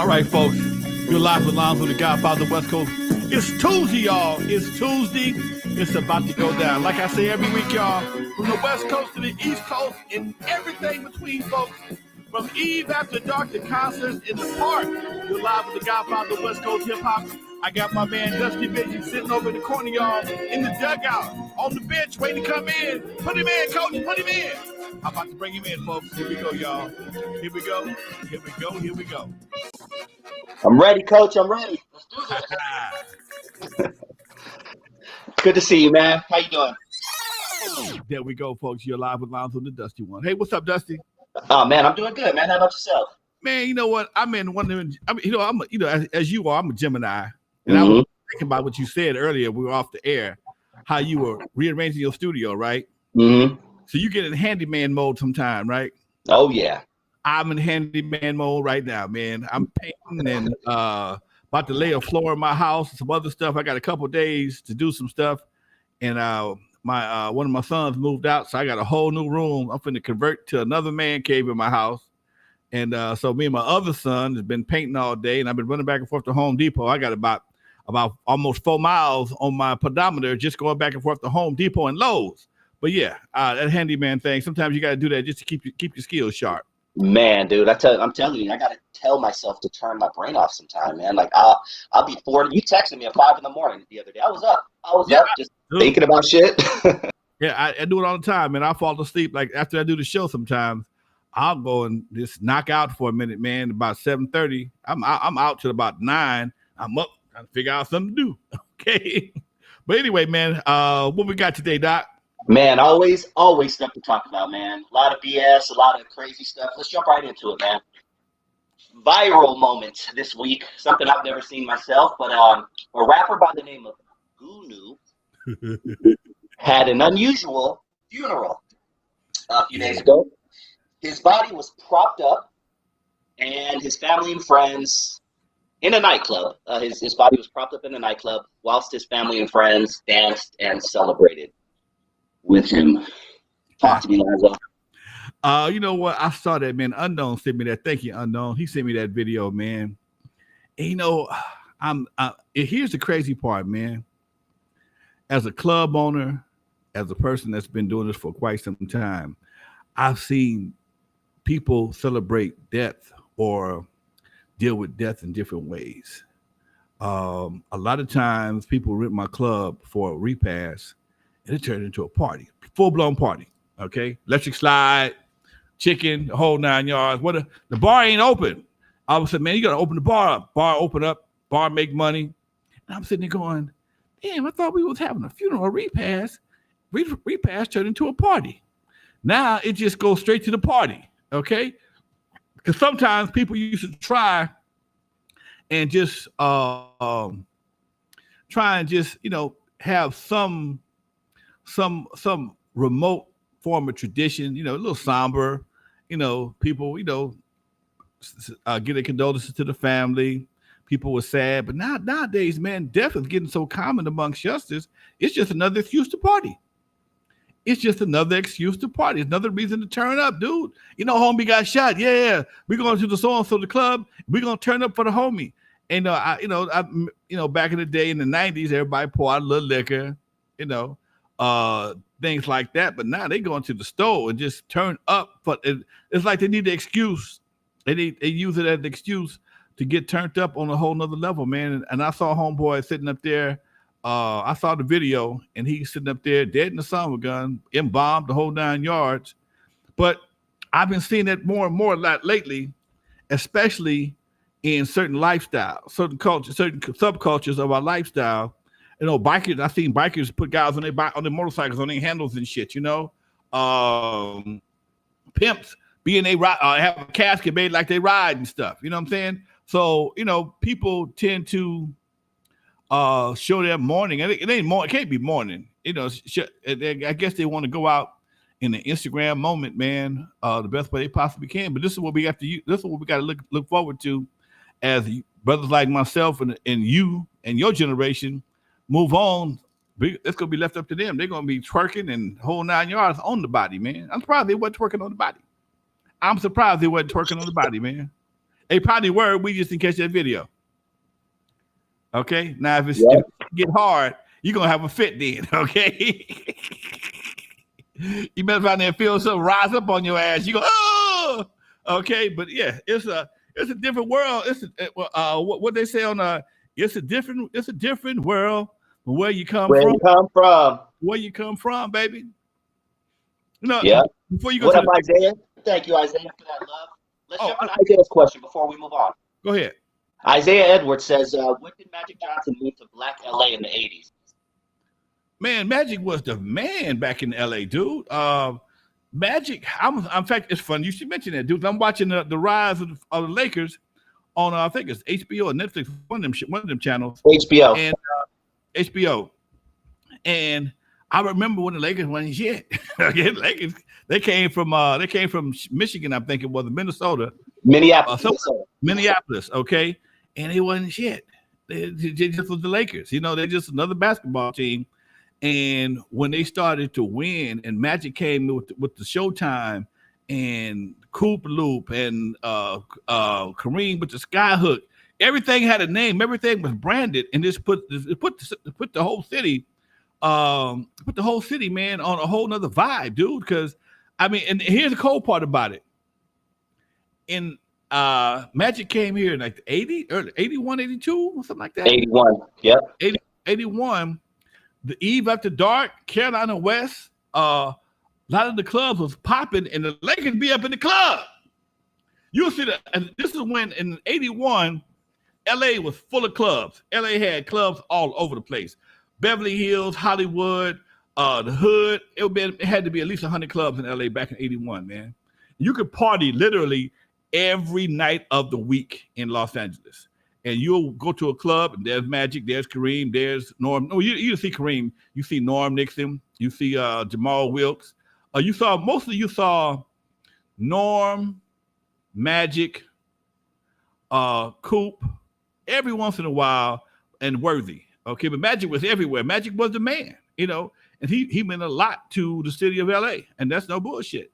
All right, folks. You're live with Lonzo, the Godfather West Coast. It's Tuesday, y'all. It's Tuesday. It's about to go down. Like I say every week, y'all, from the West Coast to the East Coast and everything between, folks. From Eve After Dark to concerts in the park. You're live with the Godfather West Coast Hip Hop. I got my man Dusty Vision sitting over in the corner, y'all, in the dugout, on the bench, waiting to come in. Put him in, coach. Put him in. I'm about to bring him in, folks. Here we go, y'all. Here we go. Here we go. Here we go. I'm ready, Coach. I'm ready. Let's do this. Good to see you, man. How you doing? There we go, folks. You're live with Lonzo and the Dusty one. Hey, what's up, Dusty? Oh man, I'm doing good, man. How about yourself? Man, you know what? I'm in one of them. I mean, as you are, I'm a Gemini, and I was thinking about what you said earlier. We were off the air, how you were rearranging your studio, right? Mm-hmm. So you get in handyman mode sometime, right? Oh yeah. I'm in handyman mode right now, man. I'm painting and about to lay a floor in my house and some other stuff. I got a couple of days to do some stuff, and my one of my sons moved out, so I got a whole new room. I'm finna convert to another man cave in my house, and so me and my other son has been painting all day, and I've been running back and forth to Home Depot. I got about almost 4 miles on my pedometer just going back and forth to Home Depot and Lowe's. But yeah, that handyman thing. Sometimes you got to do that just to keep your skills sharp. Man, dude, I'm telling you, I gotta tell myself to turn my brain off sometime, man. Like I'll be 40. You texted me at 5 a.m. the other day. I was up just thinking about shit. Yeah, I do it all the time, man. I fall asleep like after I do the show. Sometimes I'll go and just knock out for a minute, man. About 7:30, I'm out till about 9. I'm up trying to figure out something to do. Okay, but anyway, man, what we got today, Doc? Man, always stuff to talk about, man. A lot of BS, a lot of crazy stuff. Let's jump right into it, man. Viral moments this week, something I've never seen myself, but a rapper by the name of Gunu had an unusual funeral a few days ago. His body was propped up, and his family and friends in a nightclub. His body was propped up in a nightclub whilst his family and friends danced and celebrated with him. Talk to me, Lonzo. You know what? I saw that, man. Unknown sent me that. Thank you, Unknown. He sent me that video, man. And, you know, here's the crazy part, man. As a club owner, as a person that's been doing this for quite some time, I've seen people celebrate death or deal with death in different ways. A lot of times people rent my club for a repast, and it turned into a party, full-blown party, okay? Electric slide, chicken, the whole 9 yards. The bar ain't open. I was saying, man, you got to open the bar up. Bar open up, bar make money. And I'm sitting there going, damn, I thought we was having a funeral repast. Repast turned into a party. Now it just goes straight to the party, okay? Because sometimes people used to try and just have some remote form of tradition, a little somber, people, get a condolences to the family. People were sad, but nowadays, man, death is getting so common amongst youngsters. It's just another excuse to party. It's just another excuse to party. It's another reason to turn up, dude. Homie got shot. Yeah, we're going to the so-and-so the club. We're going to turn up for the homie. And back in the day in the 90s, everybody pour out a little liquor, things like that. But now they go into the store and just turn up. But it's like they need the excuse. They use it as an excuse to get turned up on a whole nother level, man. And I saw homeboy sitting up there. I saw the video, and he's sitting up there dead in the summer gun, embalmed the whole 9 yards. But I've been seeing that more and more lately, especially in certain lifestyles, certain cultures, certain subcultures of our lifestyle. Bikers. I've seen bikers put guys on their motorcycles on their handles and shit. Pimps being have a casket made like they ride and stuff. You know what I'm saying? So people tend to show their mourning. It ain't more. It can't be mourning. I guess they want to go out in the Instagram moment, man, the best way they possibly can. But this is what we have to. This is what we got to look forward to, as brothers like myself and you and your generation move on. It's gonna be left up to them. They're gonna be twerking and whole 9 yards on the body, man. I'm surprised they wasn't twerking on the body. Man. They probably were. We just didn't catch that video. Okay. Now, if Yep. it get hard, you're gonna have a fit then. Okay. You better find there and feel something rise up on your ass. You go, oh, okay. But yeah, it's a different world. It's what they say on it's a different world from where you come Where from. you come from? Where you come from, baby. You know, Yeah. before you go What to up, Isaiah? Thank you, Isaiah, for that love. Let's Oh, jump into Isaiah's question before we move on. go ahead. Isaiah Edwards says, what did Magic Johnson mean to Black LA in the 80s? Man, Magic was the man back in LA, dude. Magic, in fact, it's funny you should mention that, dude. I'm watching the rise of the Lakers on I think it's HBO or Netflix, one of them channels. HBO. And HBO. And I remember when the Lakers won shit. Okay, Lakers, they came from Michigan, I think it was, Minnesota. Minneapolis, okay. And it wasn't shit. They just was the Lakers. You know, they're just another basketball team. And when they started to win, and Magic came with the Showtime and Coop Loop and Kareem with the Skyhook, everything had a name. Everything was branded, and this put the whole city, man, on a whole nother vibe, dude. Because I mean, and here's the cool part about it. In Magic came here in like the 80, early 81, 82, or something like that. 81. Yep. 81. The eve after dark, Carolina West, a lot of the clubs was popping, and the Lakers be up in the club. You'll see that. And this is when in 81, LA was full of clubs. LA had clubs all over the place. Beverly Hills, Hollywood, the Hood. It had to be at least 100 clubs in LA back in 81, man. You could party literally every night of the week in Los Angeles. And you'll go to a club, and there's Magic, there's Kareem, there's Norm. No, you see Kareem. You see Norm Nixon. You see Jamal Wilkes. You saw Norm, Magic, Coop, every once in a while, and Worthy. Okay, but Magic was everywhere. Magic was the man, you know, and he meant a lot to the city of LA, and that's no bullshit.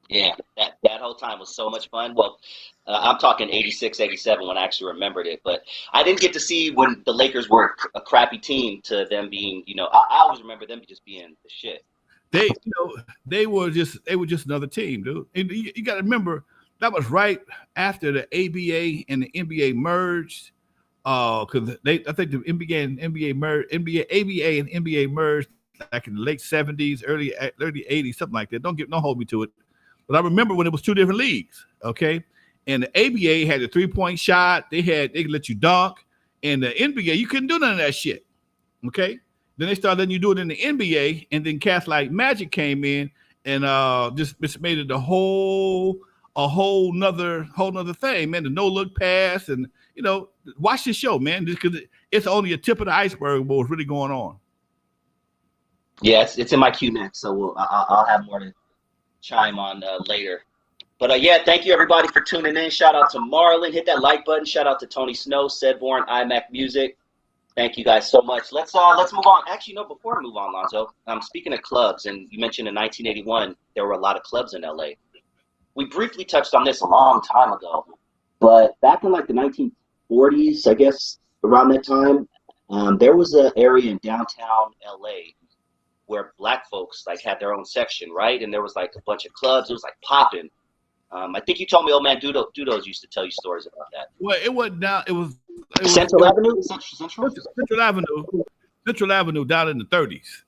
Yeah, that whole time was so much fun. Well, I'm talking 86, 87 when I actually remembered it. But I didn't get to see when the Lakers were a crappy team to them being, you know, I always remember them just being the shit. They were just another team, dude. And you got to remember, that was right after the ABA and the NBA merged. Because I think the ABA and NBA merged back in the late 70s, early 80s, something like that. Don't hold me to it. But I remember when it was two different leagues, okay? And the ABA had a 3-point shot. They could let you dunk. And the NBA, you couldn't do none of that shit, okay? Then they started letting you do it in the NBA, and then cats like Magic came in and just made it a whole nother thing, man. The no-look pass, and, you know, watch this show, man, because it's only a tip of the iceberg of what's really going on. Yeah, it's in my queue next, so I'll have more to chime on later. But yeah, thank you everybody for tuning in. Shout out to Marlon. Hit that like button. Shout out to Tony Snow, Sedborn, iMac Music. Thank you guys so much. Let's move on. Actually, no, before we move on, Lonzo, speaking of clubs, and you mentioned in 1981 there were a lot of clubs in LA. We briefly touched on this a long time ago, but back in like the 1940s, I guess around that time, there was an area in downtown LA where black folks like had their own section, right? And there was like a bunch of clubs. It was like popping. I think you told me old man Dudos used to tell you stories about that. Well, it wasn't down. It was Central Avenue. Central Avenue down in the 30s.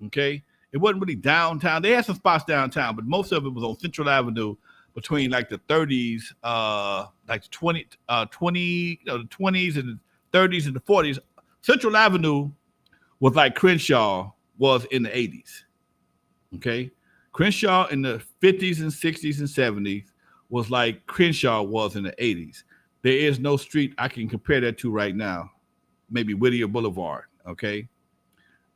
Okay, it wasn't really downtown. They had some spots downtown, but most of it was on Central Avenue between like the 30s, like the 20s and the 30s and the 40s. Central Avenue was like Crenshaw was in the 80s. Okay, Crenshaw in the 50s and 60s and 70s was like Crenshaw was in the 80s. There is no street I can compare that to right now. Maybe Whittier Boulevard. Okay,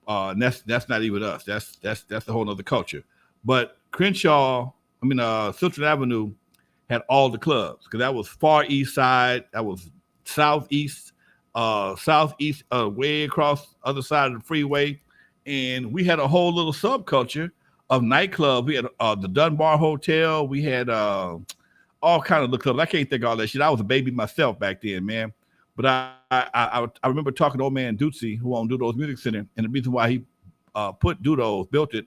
and that's not even us. That's a whole other culture. But Central Avenue had all the clubs because that was far east side. That was southeast, way across the other side of the freeway. And we had a whole little subculture of nightclubs. We had the Dunbar Hotel. We had all kind of looked up. I can't think of all that shit. I was a baby myself back then, man. But I remember talking to old man Dusty, who owned Dudo's Music Center, and the reason why he built it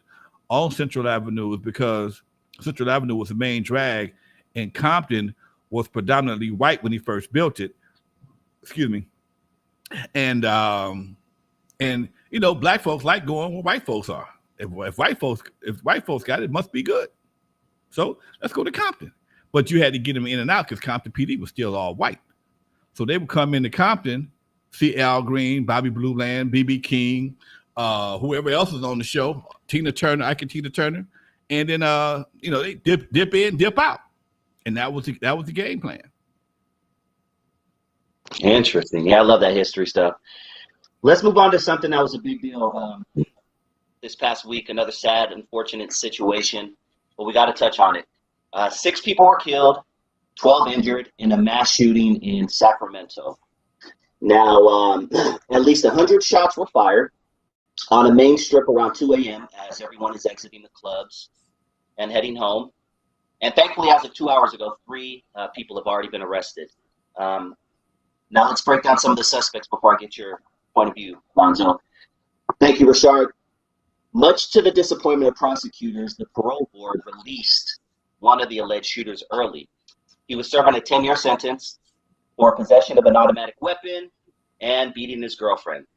on Central Avenue is because Central Avenue was the main drag, and Compton was predominantly white when he first built it. Excuse me. And you know, black folks like going where white folks are. If white folks got it, it must be good. So let's go to Compton. But you had to get them in and out because Compton PD was still all white. So they would come into Compton, see Al Green, Bobby Blue Land, BB King, whoever else was on the show, Tina Turner, Tina Turner, and then you know, they dip in, dip out, and that was the game plan. Interesting. Yeah, I love that history stuff. Let's move on to something that was a big deal this past week. Another sad, unfortunate situation, but we got to touch on it. 6 people were killed, 12 injured in a mass shooting in Sacramento. Now, at least 100 shots were fired on a main strip around 2 a.m. as everyone is exiting the clubs and heading home. And thankfully, as of 2 hours ago, 3 people have already been arrested. Now, let's break down some of the suspects before I get your point of view, Lonzo. Thank you, Rashard. Much to the disappointment of prosecutors, the parole board released one of the alleged shooters early. He was serving a 10-year sentence for possession of an automatic weapon and beating his girlfriend.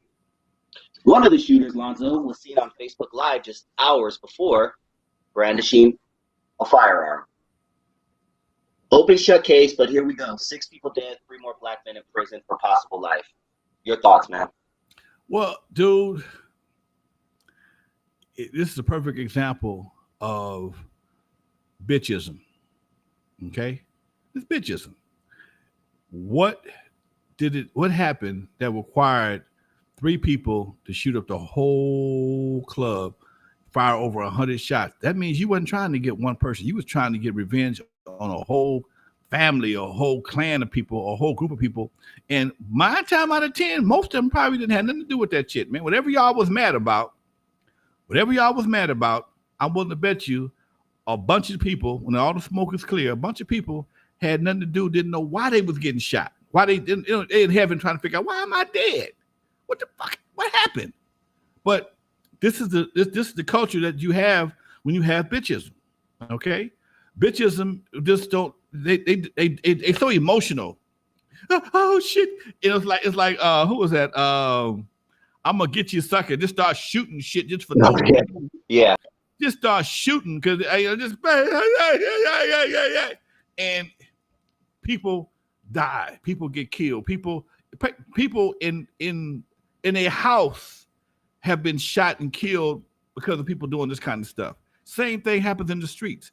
One of the shooters, Lonzo, was seen on Facebook Live just hours before brandishing a firearm. Open shut case, but here we go. 6 people dead, 3 more black men in prison for possible life. Your thoughts, man? Well, dude, this is a perfect example of bitchism. Okay? It's bitchism. What happened that required 3 people to shoot up the whole club, fire over 100 shots? That means you wasn't trying to get one person. You was trying to get revenge on a whole family, a whole clan of people, a whole group of people. And 9 times out of 10, most of them probably didn't have nothing to do with that shit, man. Whatever y'all was mad about, I'm willing to bet you a bunch of people, when all the smoke is clear, a bunch of people had nothing to do, didn't know why they was getting shot, why they didn't, you know, they in heaven trying to figure out, why am I dead? What the fuck? What happened? But this is the culture that you have when you have bitchism. Okay, bitchism just don't they so emotional. Oh shit! It's like who was that? I'm gonna get you, sucker. Just start shooting shit just for no reason. Yeah. Just start shooting because just and people die, people get killed, people in a house have been shot and killed because of people doing this kind of stuff. Same thing happens in the streets.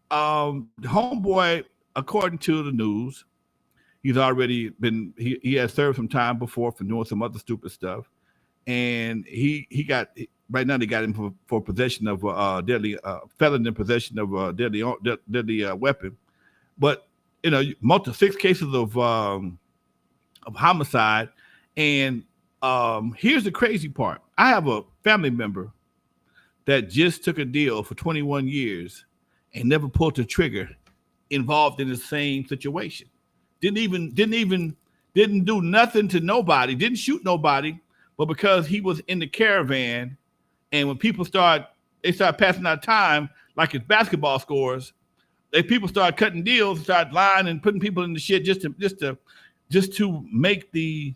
The homeboy, according to the news, he's already been he has served some time before for doing some other stupid stuff, and he got. Right now, they got him for possession of deadly felon in possession of a deadly weapon. But you know, 6 cases of homicide. And here's the crazy part: I have a family member that just took a deal for 21 years and never pulled the trigger, involved in the same situation. Didn't do nothing to nobody. Didn't shoot nobody, but because he was in the caravan. And when people start passing out time, like it's basketball scores, people start cutting deals, start lying and putting people in the shit just to make the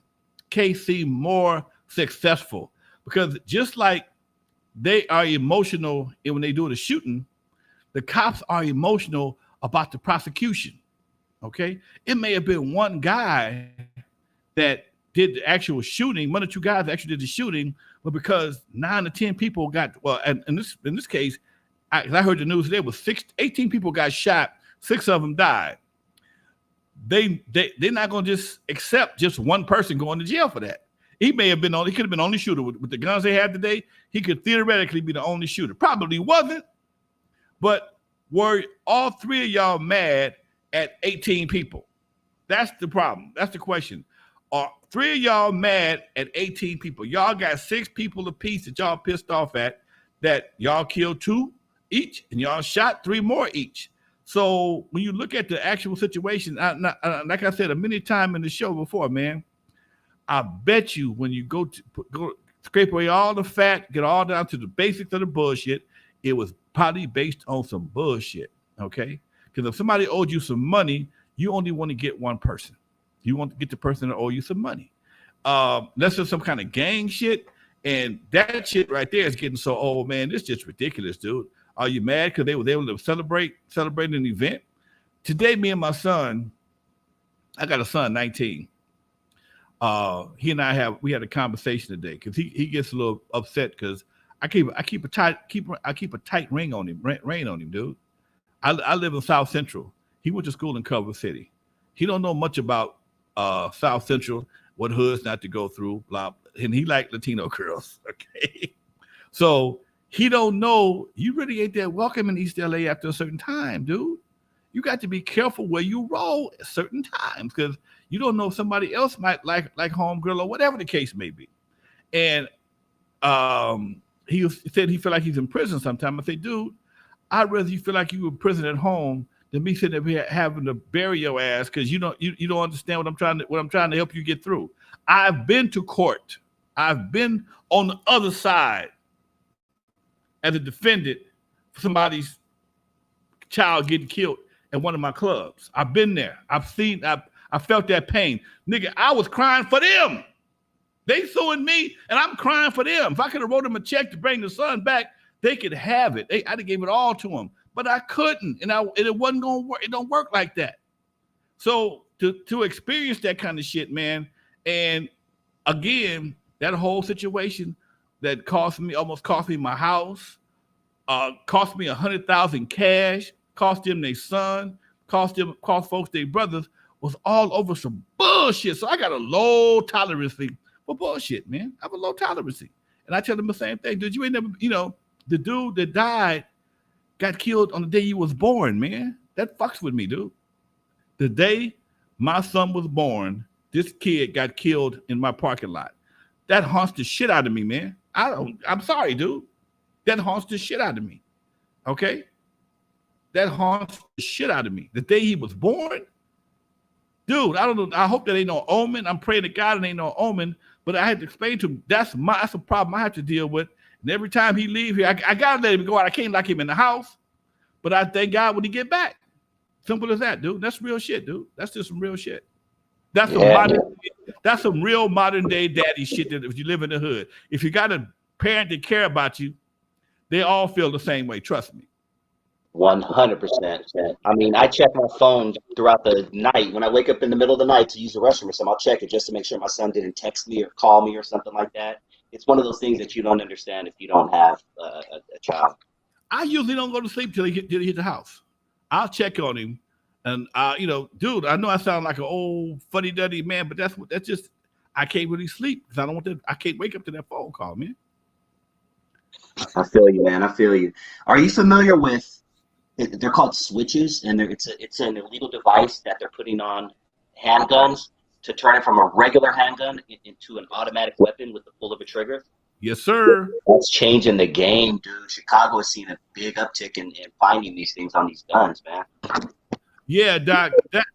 case seem more successful. Because just like they are emotional when they do the shooting, the cops are emotional about the prosecution. Okay, it may have been one guy that did the actual shooting, 1 or 2 guys that actually did the shooting, but because 9 or 10 people got, well, and in this case, I heard the news today was 18 people got shot, 6 of them died. They're not going to just accept just one person going to jail for that. He could have been the only shooter with the guns they had today. He could theoretically be the only shooter. Probably wasn't, but were all 3 of y'all mad at 18 people? That's the problem. That's the question. Are 3 of y'all mad at 18 people? Y'all got 6 people apiece that y'all pissed off at, that y'all killed 2 each, and y'all shot 3 more each. So when you look at the actual situation, like I said a many times in the show before, man, I bet you when you go scrape away all the fat, get all down to the basics of the bullshit, it was probably based on some bullshit. Okay, because if somebody owed you some money, you only want to get one person. You want to get the person that owe you some money. That's just some kind of gang shit, and that shit right there is getting so old, man. This is just ridiculous, dude. Are you mad because they were able to celebrate an event? Today, me and my son, I got a son, 19. He and we had a conversation today because he gets a little upset because I keep a tight ring on him, dude. I live in South Central. He went to school in Culver City. He don't know much about South Central, what hoods not to go through, blah, and he like Latino girls. Okay, so he don't know you really ain't that welcome in East LA after a certain time, dude. You got to be careful where you roll at certain times because you don't know if somebody else might like homegirl or whatever the case may be. And he said he feel like he's in prison sometime. I say, dude, I'd rather you feel like you in prison at home than me sitting up here having to bury your ass because you don't understand what I'm trying to help you get through. I've been to court. I've been on the other side as a defendant for somebody's child getting killed at one of my clubs. I've been there. I felt that pain. Nigga, I was crying for them. They suing me, and I'm crying for them. If I could have wrote them a check to bring the son back, they could have it. I'd have gave it all to them, but I couldn't, and it wasn't going to work. It don't work like that. So to experience that kind of shit, man, and again, that whole situation that almost cost me my house, cost me $100,000 cash, cost them their son, cost folks their brothers, was all over some bullshit. So I got a low tolerance for bullshit, man. I have a low tolerance. And I tell them the same thing. Dude, you ain't never, the dude that died got killed on the day you was born, man. That fucks with me, dude. The day my son was born, this kid got killed in my parking lot. That haunts the shit out of me, man. I'm sorry, dude. That haunts the shit out of me. Okay? That haunts the shit out of me. The day he was born, dude, I don't know. I hope that ain't no omen. I'm praying to God it ain't no omen. But I had to explain to him that's a problem I have to deal with. And every time he leave here, I gotta let him go out. I can't lock him in the house. But I thank God when he get back. Simple as that, dude. That's real shit, dude. That's just some real shit. That's some real modern day daddy shit that if you live in the hood. If you got a parent that care about you, they all feel the same way. Trust me. 100%. I mean, I check my phone throughout the night. When I wake up in the middle of the night to use the restroom or something, I'll check it just to make sure my son didn't text me or call me or something like that. It's one of those things that you don't understand if you don't have a child. I usually don't go to sleep till he hit the house. I'll check on him. And, dude, I know I sound like an old fuddy-duddy man, but that's just, I can't really sleep because I can't wake up to that phone call, man. I feel you, man. I feel you. Are you familiar with, they're called switches, and it's an illegal device that they're putting on handguns to turn it from a regular handgun into an automatic weapon with the pull of a trigger? Yes, sir. That's changing the game, dude. Chicago has seen a big uptick in finding these things on these guns, man. Yeah, Doc,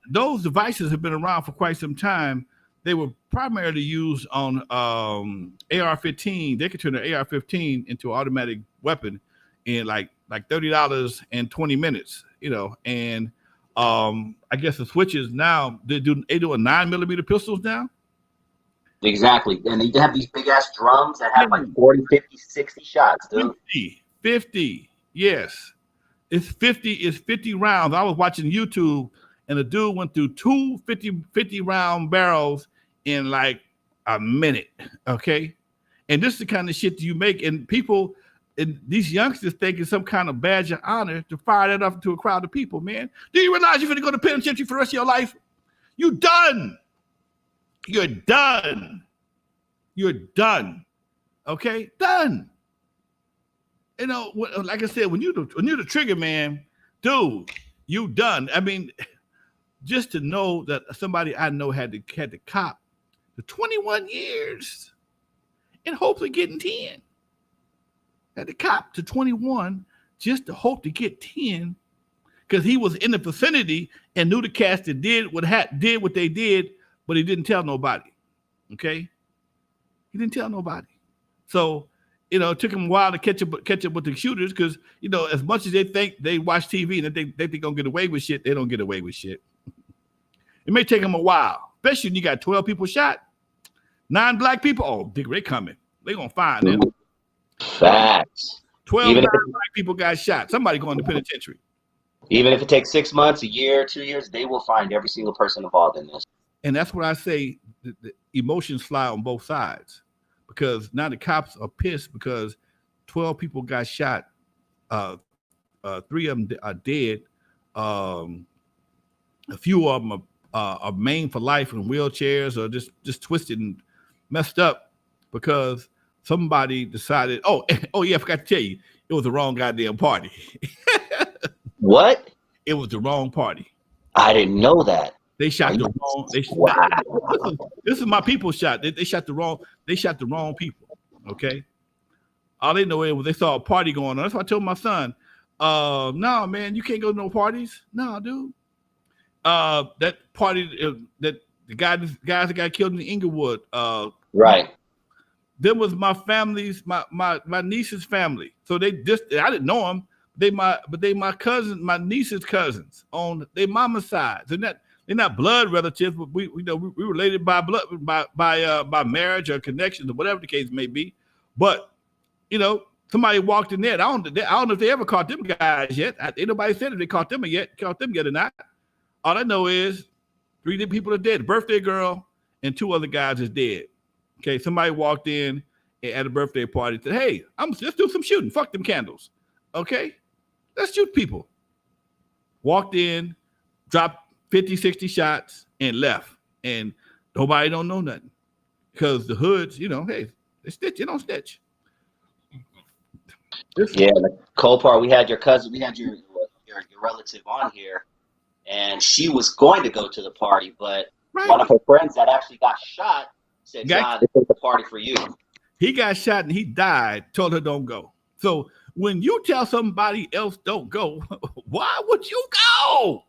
those devices have been around for quite some time. They were primarily used on AR-15. They could turn an AR-15 into an automatic weapon in like $30 in 20 minutes, and I guess the switches now, they do a 9mm pistols now. Exactly. And they have these big ass drums that have like 40, 50, 60 shots, dude. 50. Yes. It's 50 rounds. I was watching YouTube and a dude went through two 50 round barrels in like a minute. Okay. And this is the kind of shit you make, and people, and these youngsters think it's some kind of badge of honor to fire that off into a crowd of people, man. Do you realize you're going to go to penitentiary for the rest of your life? You done. You're done. You're done. Okay? Done. Like I said, when you're the trigger man, dude, you done. I mean, just to know that somebody I know had to cop for 21 years and hopefully getting 10. Had to cop to 21 just to hope to get 10 because he was in the vicinity and knew the cast that did what they did, but he didn't tell nobody. Okay, he didn't tell nobody. So it took him a while to catch up with the shooters because as much as they think they watch TV and they think they're gonna get away with shit, they don't get away with shit. It may take them a while, especially when you got 12 people shot, 9 black people. Oh, they coming. They're gonna find them. Facts. 12 black people got shot. Somebody going to penitentiary. Even if it takes 6 months, a year, 2 years, they will find every single person involved in this. And that's what I say. The emotions fly on both sides because now the cops are pissed because 12 people got shot. 3 of them are dead. A few of them are maimed for life in wheelchairs or just twisted and messed up because somebody decided. Oh yeah, I forgot to tell you, it was the wrong goddamn party. What? It was the wrong party. I didn't know that. They shot the wrong. Wow. This is my people shot. They shot the wrong. They shot the wrong people. Okay. All they know was they saw a party going on. That's why I told my son, "No, man, you can't go to no parties. No, dude. That party that the guys that got killed in Inglewood. Right. Them was my family's my niece's family. So I didn't know them. They my cousin, my niece's cousins on their mama's side. They're not blood relatives, but we related by blood by marriage or connections or whatever the case may be. But somebody walked in there. I don't know if they ever caught them guys yet. Ain't nobody said if they caught them yet or not. All I know is 3 people are dead. A birthday girl and 2 other guys is dead. Okay, somebody walked in at a birthday party and said, "Hey, let's do some shooting. Fuck them candles. Okay, let's shoot people." Walked in, dropped 50, 60 shots and left. And nobody don't know nothing. Because the hoods, hey, they snitch, they don't snitch. Yeah, the cold part, we had your cousin, we had your relative on here, and she was going to go to the party, but one of her friends that actually got shot said, "John, this is the party for you." He got shot and he died, told her don't go. So when you tell somebody else don't go, why would you go?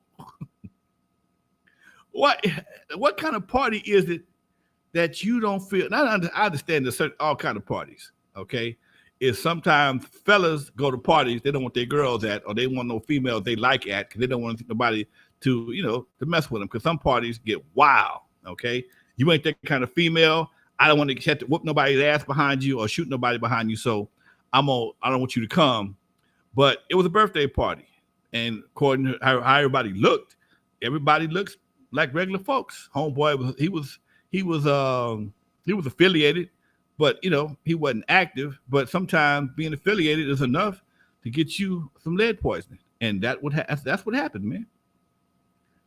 What kind of party is it that you don't feel? And I understand there's all kind of parties, okay? Is sometimes fellas go to parties they don't want their girls at, or they want no females they like at, because they don't want nobody to mess with them. Because some parties get wild, okay? You ain't that kind of female. I don't want to have to whoop nobody's ass behind you or shoot nobody behind you. So I don't want you to come. But it was a birthday party, and according to how everybody looks like regular folks. Homeboy he was affiliated, but he wasn't active. But sometimes being affiliated is enough to get you some lead poisoning, and that's what happened, man.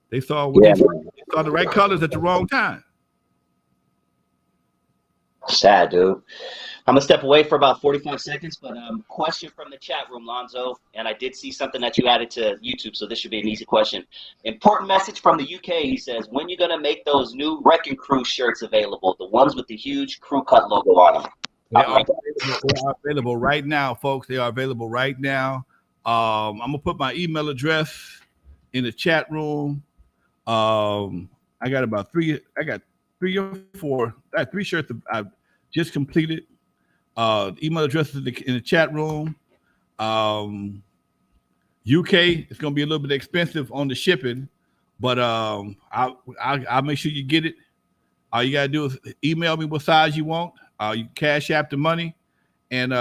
They saw they saw the right colors at the wrong time. Sad, dude. I'm gonna step away for about 45 seconds, but question from the chat room, Lonzo, and I did see something that you added to YouTube, so this should be an easy question. Important message from the UK. He says, "When you gonna make those new Wrecking Crew shirts available? The ones with the huge crew cut logo on them." They are available right now, folks. They are available right now. I'm gonna put my email address in the chat room. I got about 3. I got 3 or 4. I had 3 shirts I've just completed. Email address is in the chat room. UK, it's gonna be a little bit expensive on the shipping, but I'll make sure you get it. All you gotta do is email me what size you want. You cash app the money, and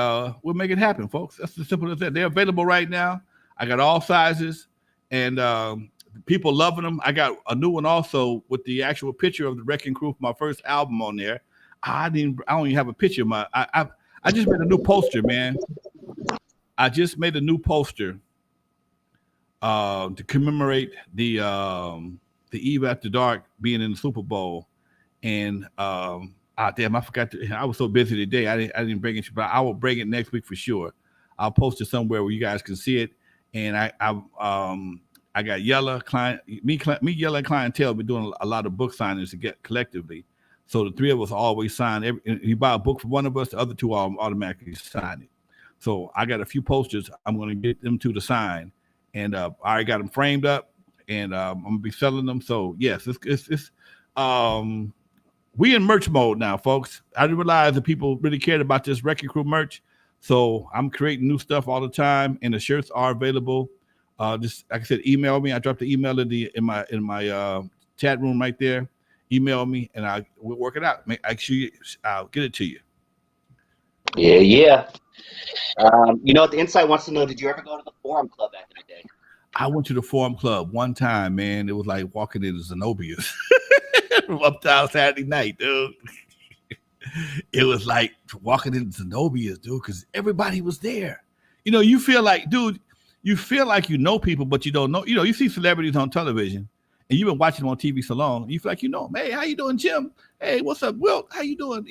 we'll make it happen, folks. That's as simple as that. They're available right now. I got all sizes, and people loving them. I got a new one also with the actual picture of the Wrecking Crew for my first album on there. I don't even have a picture of my. I just made a new poster, man. I just made a new poster to commemorate the Eve After Dark being in the Super Bowl, and damn, I forgot to. I was so busy today. I didn't bring it, but I will bring it next week for sure. I'll post it somewhere where you guys can see it. And I got Yella client, me Yella and Clientele been doing a lot of book signings to get collectively. So the 3 of us always sign. You buy a book for one of us, the other 2 automatically sign it. So I got a few posters I'm going to get them 2 to sign, and I already got them framed up, and I'm gonna be selling them. So yes, it's we in merch mode now, folks. I didn't realize that people really cared about this Wrecking Crew merch, so I'm creating new stuff all the time, and the shirts are available. Just like I said, email me. I dropped the email in my chat room right there. Email me, and we'll work it out. I'll get it to you. Yeah. The Insight wants to know, did you ever go to the Forum Club back in the day? I went to the Forum Club one time, man. It was like walking into Zenobia's from Uptown Saturday night, dude. It was like walking into Zenobia's, dude, because everybody was there. You feel like, dude, you feel like you know people, but you don't know. You see celebrities on television, and you've been watching them on TV so long. You feel like hey, how you doing, Jim? Hey, what's up, Wilt? How you doing?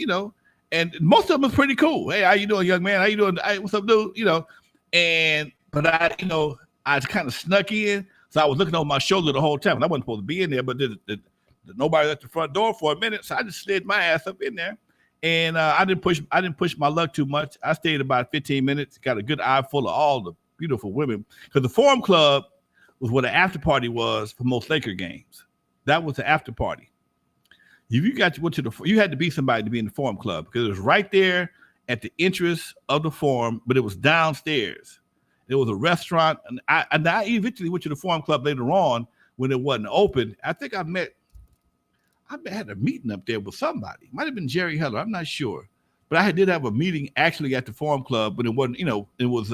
And most of them are pretty cool. Hey, how you doing, young man? How you doing? Hey, what's up, dude? But I kind of snuck in, so I was looking over my shoulder the whole time. I wasn't supposed to be in there, but nobody at the front door for a minute, so I just slid my ass up in there, and I didn't push my luck too much. I stayed about 15 minutes, got a good eye full of all the beautiful women, because the Forum Club was where the after party was for most Laker games. That was the after party. If you you had to be somebody to be in the Forum Club, because it was right there at the entrance of the Forum, but it was downstairs. There was a restaurant, and I eventually went to the Forum Club later on when it wasn't open. I think I had a meeting up there with somebody. Might have been Jerry Heller. I'm not sure, but I did have a meeting actually at the Forum Club, but it wasn't. It was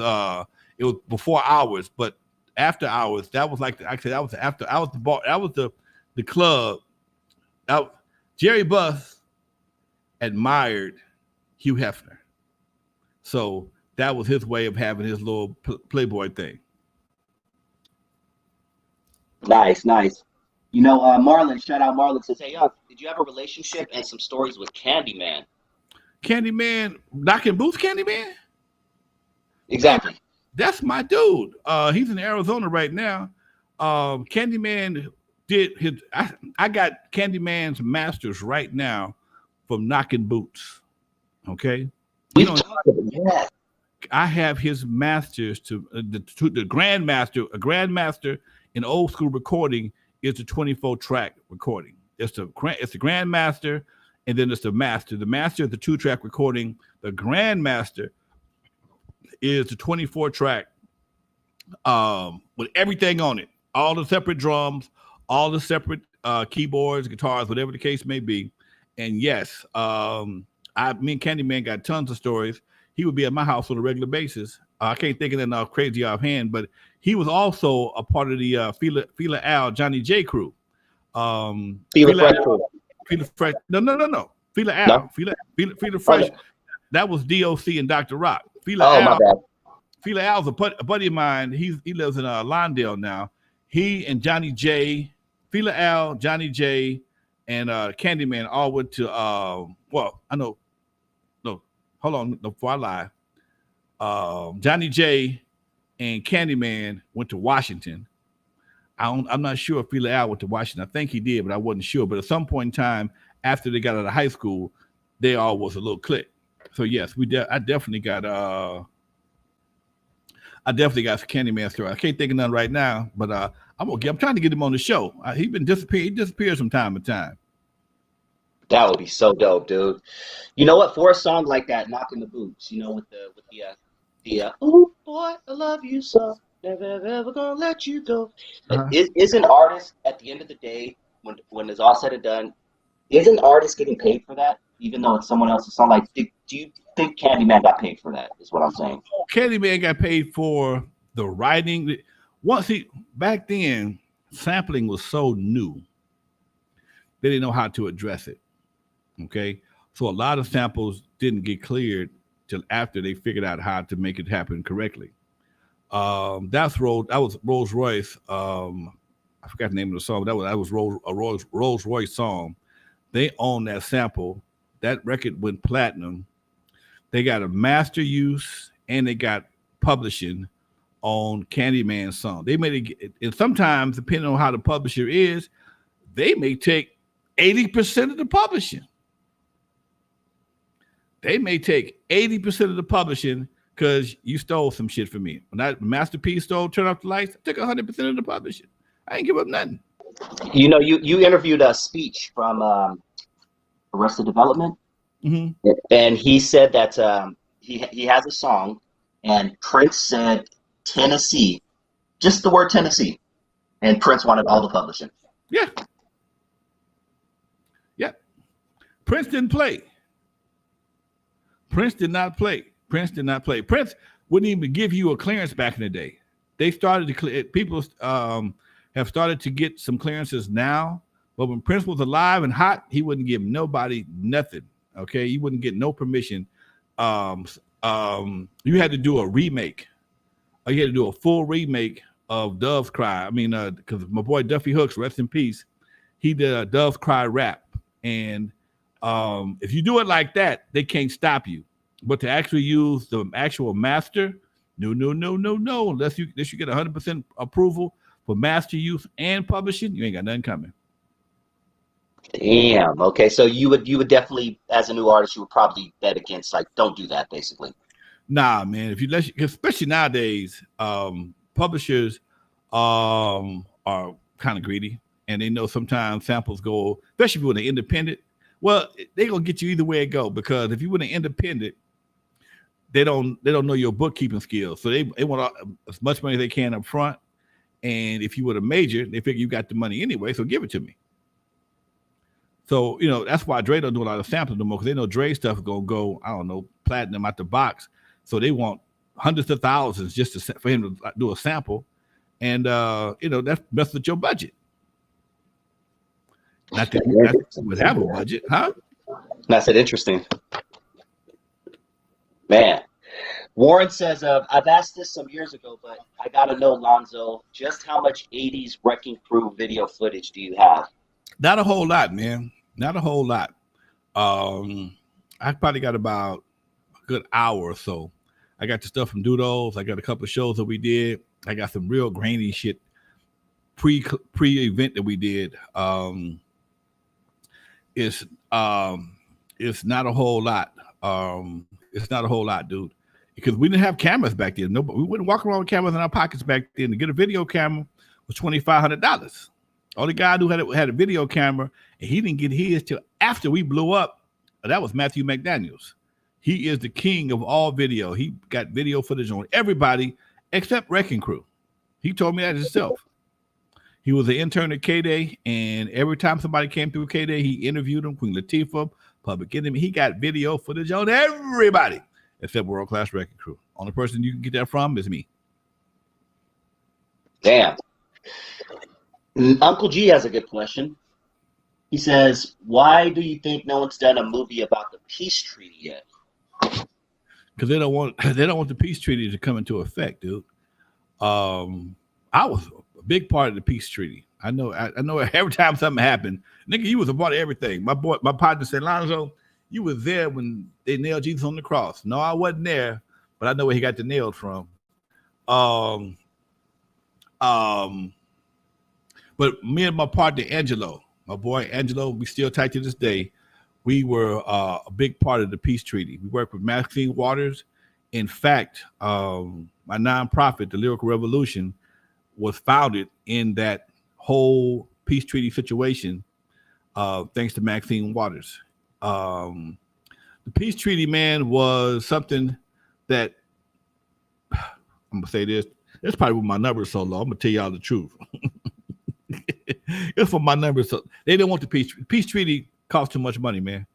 before hours, but after hours. That was like that was after. I was the bar. That was the club. Jerry Buss admired Hugh Hefner, so that was his way of having his little Playboy thing. Nice. Marlon, shout out Marlon, says, hey, did you have a relationship and some stories with Candyman? Candyman, Knocking Boots Candyman? Exactly. That's my dude. He's in Arizona right now. Candyman did his. I got Candyman's masters right now from Knocking Boots. Okay. Yeah. I have his masters to the grandmaster. A grandmaster in old school recording is the 24-track recording. It's the grandmaster, and then it's the master. The master is the 2-track recording. The grandmaster is the 24-track with everything on it, all the separate drums, all the separate keyboards, guitars, whatever the case may be. And yes, me and Candyman got tons of stories. He would be at my house on a regular basis. I can't think of that crazy offhand, but he was also a part of the Fila Al Johnny J crew. Fila Fresh. No. Fila Al. No? Fila Fresh. Okay. That was DOC and Dr. Rock. My bad. Fila Al's a buddy of mine. He lives in Lawndale now. He and Johnny J, Fila Al, Johnny J, and Candyman all went to I know. No, hold on, before I lie. Johnny J and Candyman went to Washington. I'm not sure if Fila Al went to Washington. I think he did, but I wasn't sure. But at some point in time, after they got out of high school, they all was a little clique. So yes, I definitely got some Candyman story. I can't think of none right now, but I'm trying to get him on the show. He disappears from time to time. That would be so dope, dude. You know what? For a song like that, Knocking the Boots, with the oh boy, I love you so, never ever gonna let you go. Is an artist at the end of the day, when it's all said and done, is an artist getting paid for that, even though it's someone else's song? Like, do you think Candyman got paid for that? Is what I'm saying. Candyman got paid for the writing. Back then, sampling was so new, they didn't know how to address it. Okay, so a lot of samples didn't get cleared till after they figured out how to make it happen correctly. That was Rolls Royce. I forgot the name of the song. That was a Rolls Royce song. They own that sample. That record went platinum. They got a master use and they got publishing on Candyman's song. They made it, and sometimes depending on how the publisher is, they may take 80% of the publishing. They may take 80% of the publishing because you stole some shit from me. When that Masterpiece stole Turn Off the Lights, I took 100% of the publishing. I ain't give up nothing. You know, you interviewed a speech from Arrested Development, and he said that he has a song, and Prince said Tennessee, just the word Tennessee, and Prince wanted all the publishing. Yeah. Prince didn't play. Prince did not play. Prince wouldn't even give you a clearance back in the day. They started to clear. People have started to get some clearances now, but when Prince was alive and hot, he wouldn't give nobody nothing. Okay, you wouldn't get no permission. You had to do a remake. You had to do a full remake of Dove's Cry. I mean, because my boy Duffy Hooks, rest in peace, he did a Dove's Cry rap, and if you do it like that, they can't stop you. But to actually use the actual master, no. Unless you get 100% approval for master use and publishing, you ain't got nothing coming. Damn. Okay, so you would definitely, as a new artist, you would probably bet against, like, don't do that, basically. Nah, man. If you especially nowadays, publishers are kind of greedy, and they know sometimes samples go, especially if you're an independent. Well, they're gonna get you either way it go, because if you were an independent, they don't know your bookkeeping skills. So they want as much money as they can up front. And if you were a major, they figure you got the money anyway, so give it to me. So, that's why Dre don't do a lot of sampling no more, because they know Dre stuff is gonna go, I don't know, platinum out the box. So they want hundreds of thousands just for him to do a sample. And that's messed with your budget. Not that you would have a budget, huh? That's it. Interesting. Man. Warren says, I've asked this some years ago, but I got to know, Lonzo, just how much 80s Wrecking Crew video footage do you have? Not a whole lot, man. Not a whole lot. I probably got about a good hour or so. I got the stuff from Doodles. I got a couple of shows that we did. I got some real grainy shit pre-event that we did. It's not a whole lot. It's not a whole lot, dude, because we didn't have cameras back then. We wouldn't walk around with cameras in our pockets back then. To get a video camera was $2,500. Only guy who had a video camera, and he didn't get his till after we blew up. That was Matthew McDaniels. He is the king of all video. He got video footage on everybody except Wrecking Crew. He told me that himself. He was an intern at K-Day, and every time somebody came through K-Day, he interviewed them. Queen Latifah, Public Enemy. He got video footage on everybody except World Class Wrecking Crew. Only person you can get that from is me. Damn. Uncle G has a good question. He says, why do you think no one's done a movie about the peace treaty yet? Because they don't want the peace treaty to come into effect, dude. I was a big part of the peace treaty. I know every time something happened, nigga, you was a part of everything. My partner said, Lonzo, you was there when they nailed Jesus on the cross. No, I wasn't there, but I know where he got the nails from. But me and my partner Angelo, my boy Angelo, we still tight to this day. We were a big part of the peace treaty. We worked with Maxine Waters. In fact, my nonprofit, the Lyrical Revolution, was founded in that whole peace treaty situation, thanks to Maxine Waters. The peace treaty, man, was something that I'm gonna say this. That's probably why my number is so low. I'm gonna tell y'all the truth. It's for my numbers. So they didn't want the peace treaty. Peace treaty costs too much money, man.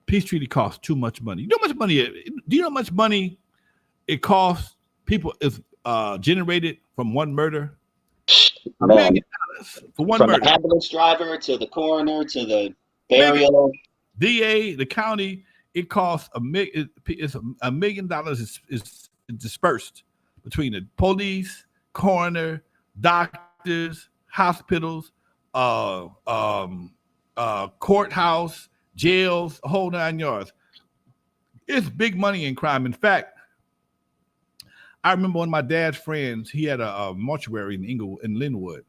Peace treaty costs too much money. Do you know how much money it costs people is generated from one murder? $1 million for one murder. From the ambulance driver to the coroner to the burial. DA, the county, it costs $1 million. It's $1 million is dispersed between the police, coroner, doctors, hospitals, courthouse, jails, a whole 9 yards. It's big money in crime. In fact, I remember one of my dad's friends, he had a mortuary in Linwood.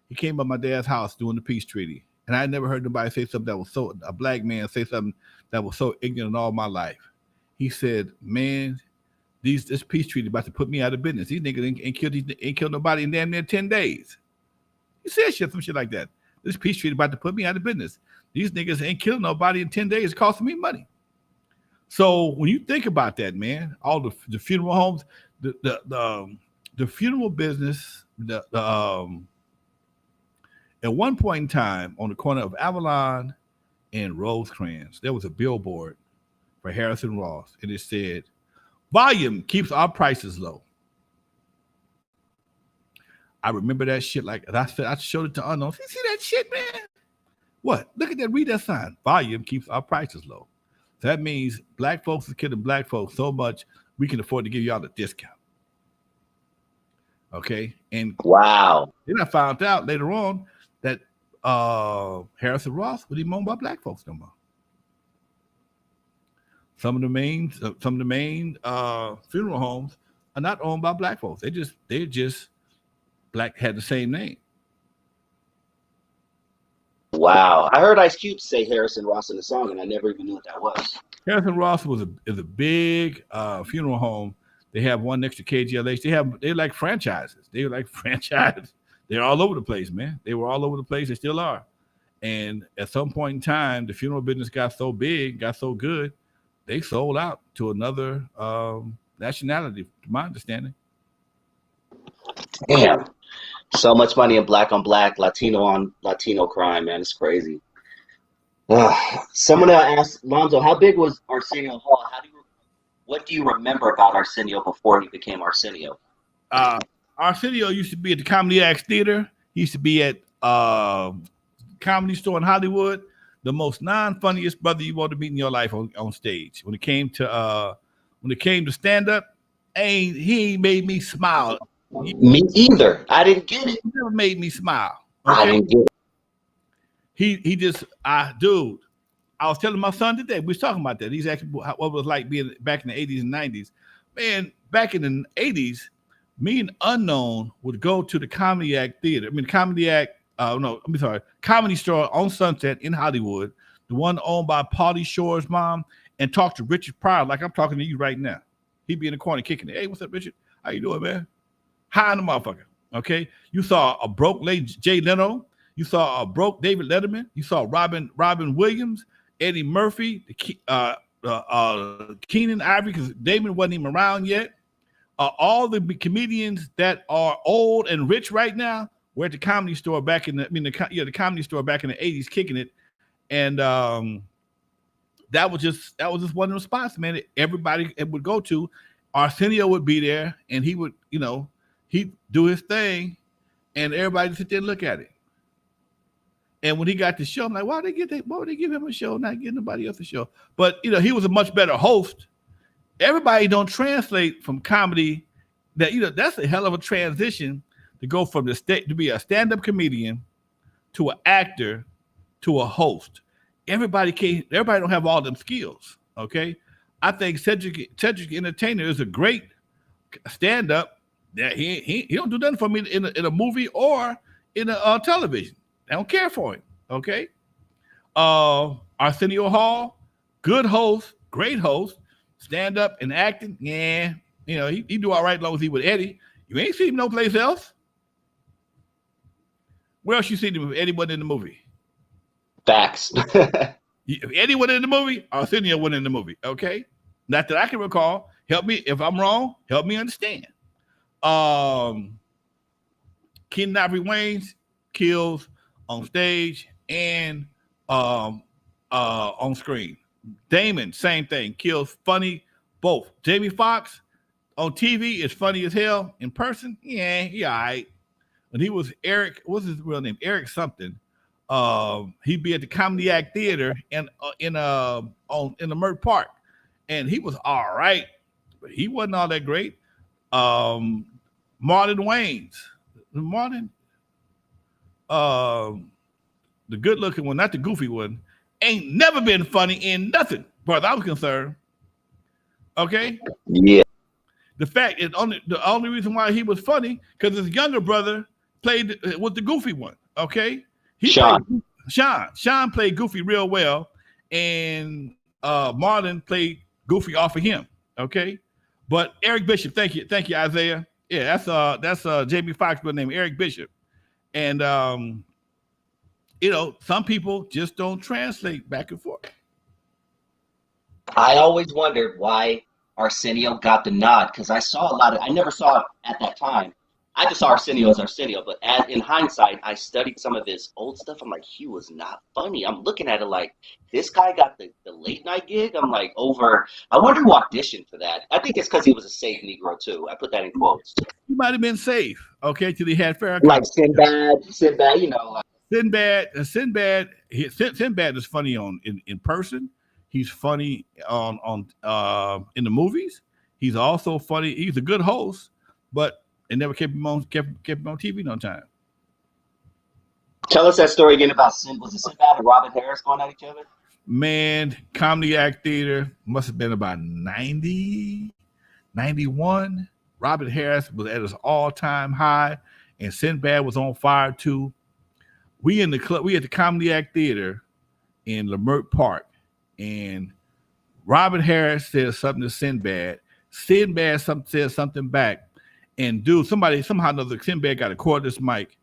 He came by my dad's house doing the peace treaty. And I never heard nobody say something that was a black man say something that was so ignorant all my life. He said, "Man, this peace treaty about to put me out of business. These niggas ain't killed nobody in damn near 10 days." He said some shit like that. This peace treaty about to put me out of business. These niggas ain't killing nobody in 10 days. It's costing me money. So when you think about that, man, all the funeral homes, the funeral business, at one point in time on the corner of Avalon and Rosecrans, there was a billboard for Harrison Ross, and it said, "Volume keeps our prices low." I remember that shit like I said. I showed it to unknowns. You see that shit, man? What? Look at that. Read that sign. Volume keeps our prices low. So that means black folks are killing black folks so much we can afford to give y'all a discount. Okay, and wow. Then I found out later on that Harrison Ross was even owned by black folks no more. Some of the main funeral homes are not owned by black folks. They're just black, had the same name. Wow. I heard Ice Cube say Harrison Ross in the song, and I never even knew what that was. Harrison Ross is a big funeral home. They have one next to KGLH. They're like franchises. They're like franchises. They're all over the place, man. They were all over the place. They still are. And at some point in time, the funeral business got so big, got so good, they sold out to another nationality, to my understanding. Damn. So much money in black on black, Latino on Latino crime, man. It's crazy. Someone asked Lonzo, how big was Arsenio Hall? What do you remember about Arsenio before he became Arsenio? Arsenio used to be at the Comedy Acts Theater. He used to be at Comedy Store in Hollywood. The most non-funniest brother you want to meet in your life on stage. When it came to stand up, he made me smile. Me either. I didn't get it. He never made me smile. Okay? I didn't get it. He just, dude. I was telling my son today, we was talking about that. He's asking what it was like being back in the 80s and 90s. Man, back in the 80s, me and Unknown would go to the Comedy Act Theater. Comedy Store on Sunset in Hollywood, the one owned by Pauly Shore's mom, and talk to Richard Pryor like I'm talking to you right now. He'd be in the corner kicking it. Hey, what's up, Richard? How you doing, man? High on the motherfucker. Okay. You saw a broke late Jay Leno. You saw a broke David Letterman. You saw Robin Williams, Eddie Murphy, Keenan Ivory, because Damon wasn't even around yet. All the comedians that are old and rich right now were at the Comedy Store back in the Comedy Store back in the 80s, kicking it, and that was just one of the spots, man. That everybody would go to. Arsenio would be there, and he would, he'd do his thing, and everybody would sit there and look at it. And when he got the show, I'm like, why would they give him a show, not give nobody else a show? But he was a much better host. Everybody don't translate from comedy. That's a hell of a transition to go from to be a stand-up comedian to an actor to a host. Everybody don't have all them skills. Okay. I think Cedric Entertainer is a great stand-up. That he don't do nothing for me in a movie or in a television. I don't care for him. Okay. Arsenio Hall, good host, great host, stand up and acting. Yeah, he do all right as long as he with Eddie. You ain't seen him no place else. Where else you seen him if Eddie wasn't in the movie? Facts. If Eddie wasn't in the movie, Arsenio wasn't in the movie. Okay. Not that I can recall. Help me if I'm wrong. Help me understand. Keenan Ivory Wayans kills on stage and on screen. Damon, same thing, kills funny both. Jamie Foxx on TV is funny as hell. In person, yeah, he all right. When he was Eric, what's his real name? Eric something. He'd be at the Comedy Act Theater in the Mert Park, and he was all right, but he wasn't all that great. Marlon Wayans, the good looking one, not the goofy one, ain't never been funny in nothing, brother. I was concerned. Okay. Yeah. The fact is the only reason why he was funny because his younger brother was the goofy one. Okay. Sean played Goofy real well, and Marlon played goofy off of him. Okay, but Eric Bishop, thank you, Isaiah. Yeah, that's Jamie Foxx by name, Eric Bishop, and some people just don't translate back and forth. I always wondered why Arsenio got the nod because I saw a lot of. I never saw it at that time. I just saw Arsenio as Arsenio, but in hindsight, I studied some of his old stuff. I'm like, he was not funny. I'm looking at it like, this guy got the late night gig. I'm like, I wonder who auditioned for that. I think it's because he was a safe Negro, too. I put that in quotes. He might have been safe, okay, till he had Farrakhan. Like Sinbad, Sinbad is funny in person. He's funny on in the movies. He's also funny. He's a good host, but it never kept him on TV no time. Tell us that story again about was it Sinbad and Robin Harris going at each other? Man, Comedy Act Theater must have been about 90, 91. Robin Harris was at his all-time high, and Sinbad was on fire too. We at the Comedy Act Theater in Leimert Park, and Robin Harris said something to Sinbad. Sinbad said something back. And dude, somehow or another, Sinbad got a cordless mic,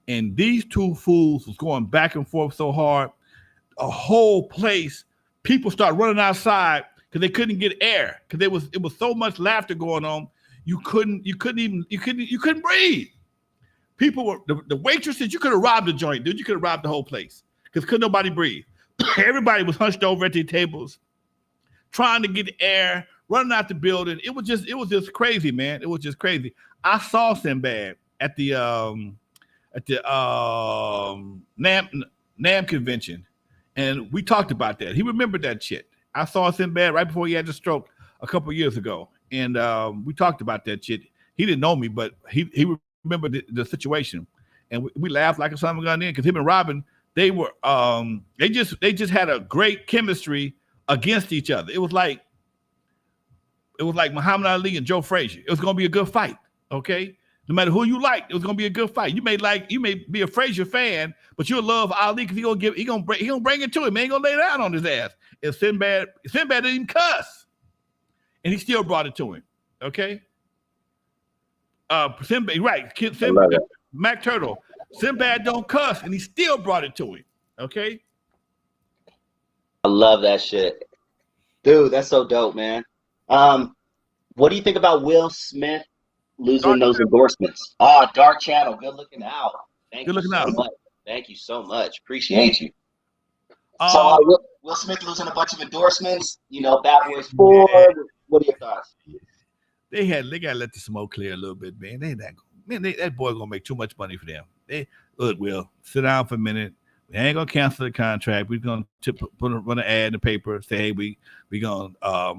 and these two fools was going back and forth so hard, a whole place, people start running outside because they couldn't get air because it was so much laughter going on, you couldn't breathe. People were the waitress said you could have robbed the joint, dude. You could have robbed the whole place because couldn't nobody breathe. Everybody was hunched over at their tables, trying to get air. Running out the building, it was just crazy, man. It was just crazy. I saw Sinbad at the NAMM convention, and we talked about that. He remembered that shit. I saw Sinbad right before he had the stroke a couple of years ago, and we talked about that shit. He didn't know me, but he remembered the situation, and we laughed like a summer gun in because him and Robin, they were they just had a great chemistry against each other. It was like Muhammad Ali and Joe Frazier. It was going to be a good fight, okay? No matter who you like, it was going to be a good fight. You may be a Frazier fan, but you'll love Ali because he gonna bring it to him. He ain't gonna lay down on his ass. And Sinbad didn't even cuss, and he still brought it to him, okay? Sinbad, right? Sinbad, Mac Turtle. Sinbad don't cuss, and he still brought it to him, okay? I love that shit, dude. That's so dope, man. What do you think about Will Smith losing those endorsements? Oh, Dark Channel. Good looking out. Thank you so much. Thank you so much. Appreciate you. So Will Smith losing a bunch of endorsements. Bad Boys 4. Yeah. What are your thoughts? They gotta let the smoke clear a little bit, man. That boy gonna make too much money for them. Look, Will, sit down for a minute. We ain't gonna cancel the contract. We're gonna run an ad in the paper. Say, hey, we gonna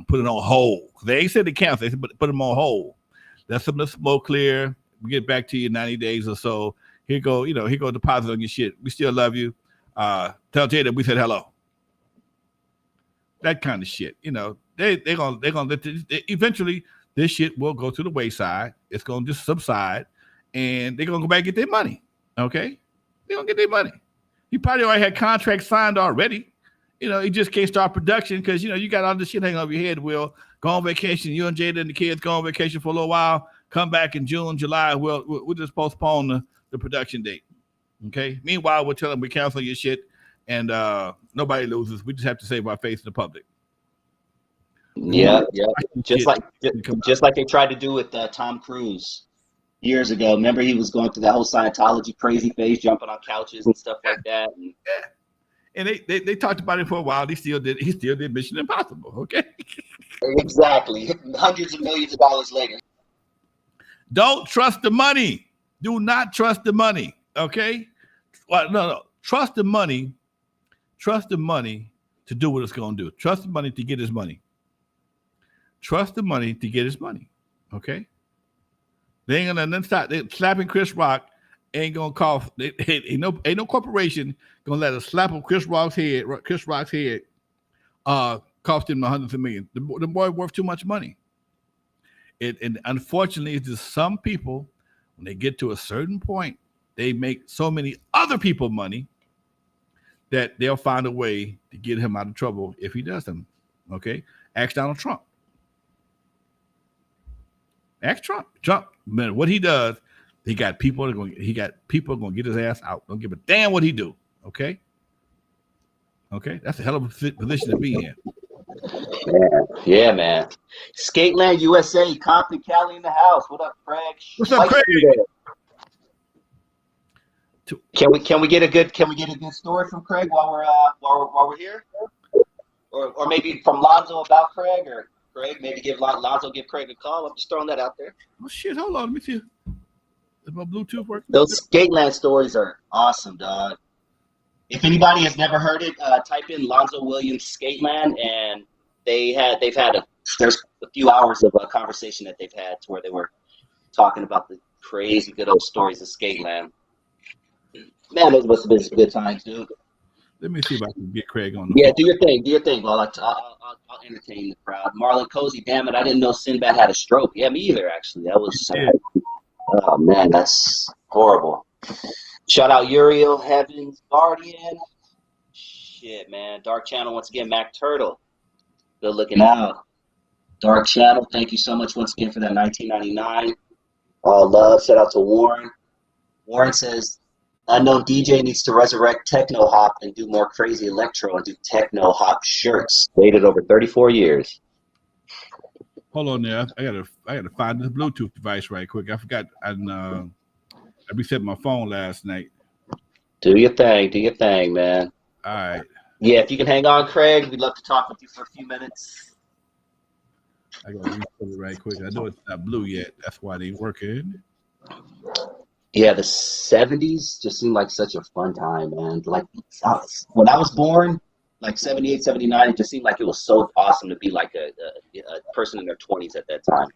put it on hold. They ain't said they cancel. They said put them on hold. Let some of the smoke clear. We get back to you in 90 days or so. Here go deposit on your shit. We still love you. Tell Jay that we said hello. That kind of shit. They're gonna let eventually this shit will go to the wayside. It's gonna just subside, and they're gonna go back and get their money. Okay, they're gonna get their money. He probably already had contracts signed already. He just can't start production because, you got all this shit hanging over your head, Will. Go on vacation. You and Jada and the kids go on vacation for a little while. Come back in June, July. We'll just postpone the production date. Okay? Meanwhile, we'll tell them we cancel your shit and nobody loses. We just have to save our face in the public. Yeah. Just like they tried to do with Tom Cruise years ago. Remember, he was going through that whole Scientology crazy phase, jumping on couches and stuff like that. And they talked about it for a while. He still did Mission Impossible. Okay. Exactly. Hundreds of millions of dollars later. Don't trust the money. Do not trust the money. Okay. Well, no. Trust the money. Trust the money to do what it's going to do. Trust the money to get his money. Trust the money to get his money. Okay. They ain't gonna stop. They slapping Chris Rock ain't gonna cost. Ain't no corporation gonna let a slap of Chris Rock's head. Cost him hundreds of millions. The boy worth too much money. And unfortunately, it's just some people when they get to a certain point, they make so many other people money that they'll find a way to get him out of trouble if he does them. Okay, Ask Donald Trump. Ask Trump. Trump, man, what he does, he got people going to get his ass out. Don't give a damn what he do. Okay? Okay? That's a hell of a position to be in. Yeah, man. Skateland USA, Compton, Cali in the house. What up, Craig? What's up, Craig? Can we get a good story from Craig while we're here, or maybe from Lonzo about Craig, or Craig maybe Lonzo give Craig a call. I'm just throwing that out there. Oh shit! Hold on, let me see. Is my Bluetooth working? Those Skateland stories are awesome, dog. If anybody has never heard it, type in Lonzo Williams Skateland, and there's a few hours of a conversation that they've had to where they were talking about the crazy good old stories of Skateland. Man, those must have been some good times, dude. Let me see if I can get Craig on the phone. Do your thing. Well, I'll entertain the crowd. Marlon Cozy, damn it, I didn't know Sinbad had a stroke. Yeah, me either, actually. That was oh man, that's horrible. Shout out Uriel, Heaven's Guardian. Shit, man. Dark Channel once again, Mac Turtle. Good looking out. Dark Channel, thank you so much once again for that 1999. All love. Shout out to Warren. Warren says, unknown DJ needs to resurrect Techno Hop and do more crazy electro and do Techno Hop shirts. Waited over 34 years. Hold on there. I gotta find this Bluetooth device right quick. I forgot. I reset my phone last night. Do your thing, man. All right. Yeah, if you can hang on, Craig, we'd love to talk with you for a few minutes. I gotta reset it right quick. I know it's not blue yet. That's why they working. Yeah, the 70s just seemed like such a fun time, man. Like when I was born, like 78, 79, it just seemed like it was so awesome to be like a person in their 20s at that time.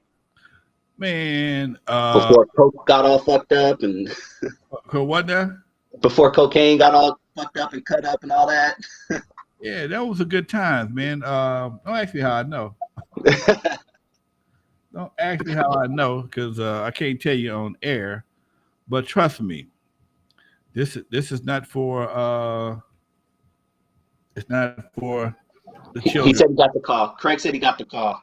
Man, before coke got all fucked up and what now? Before cocaine got all fucked up and cut up and all that. Yeah, that was a good time, man. Don't ask me how I know. Don't ask me how I know, because I can't tell you on air. But trust me, this is not for it's not for the children. He said he got the call. Craig said he got the call.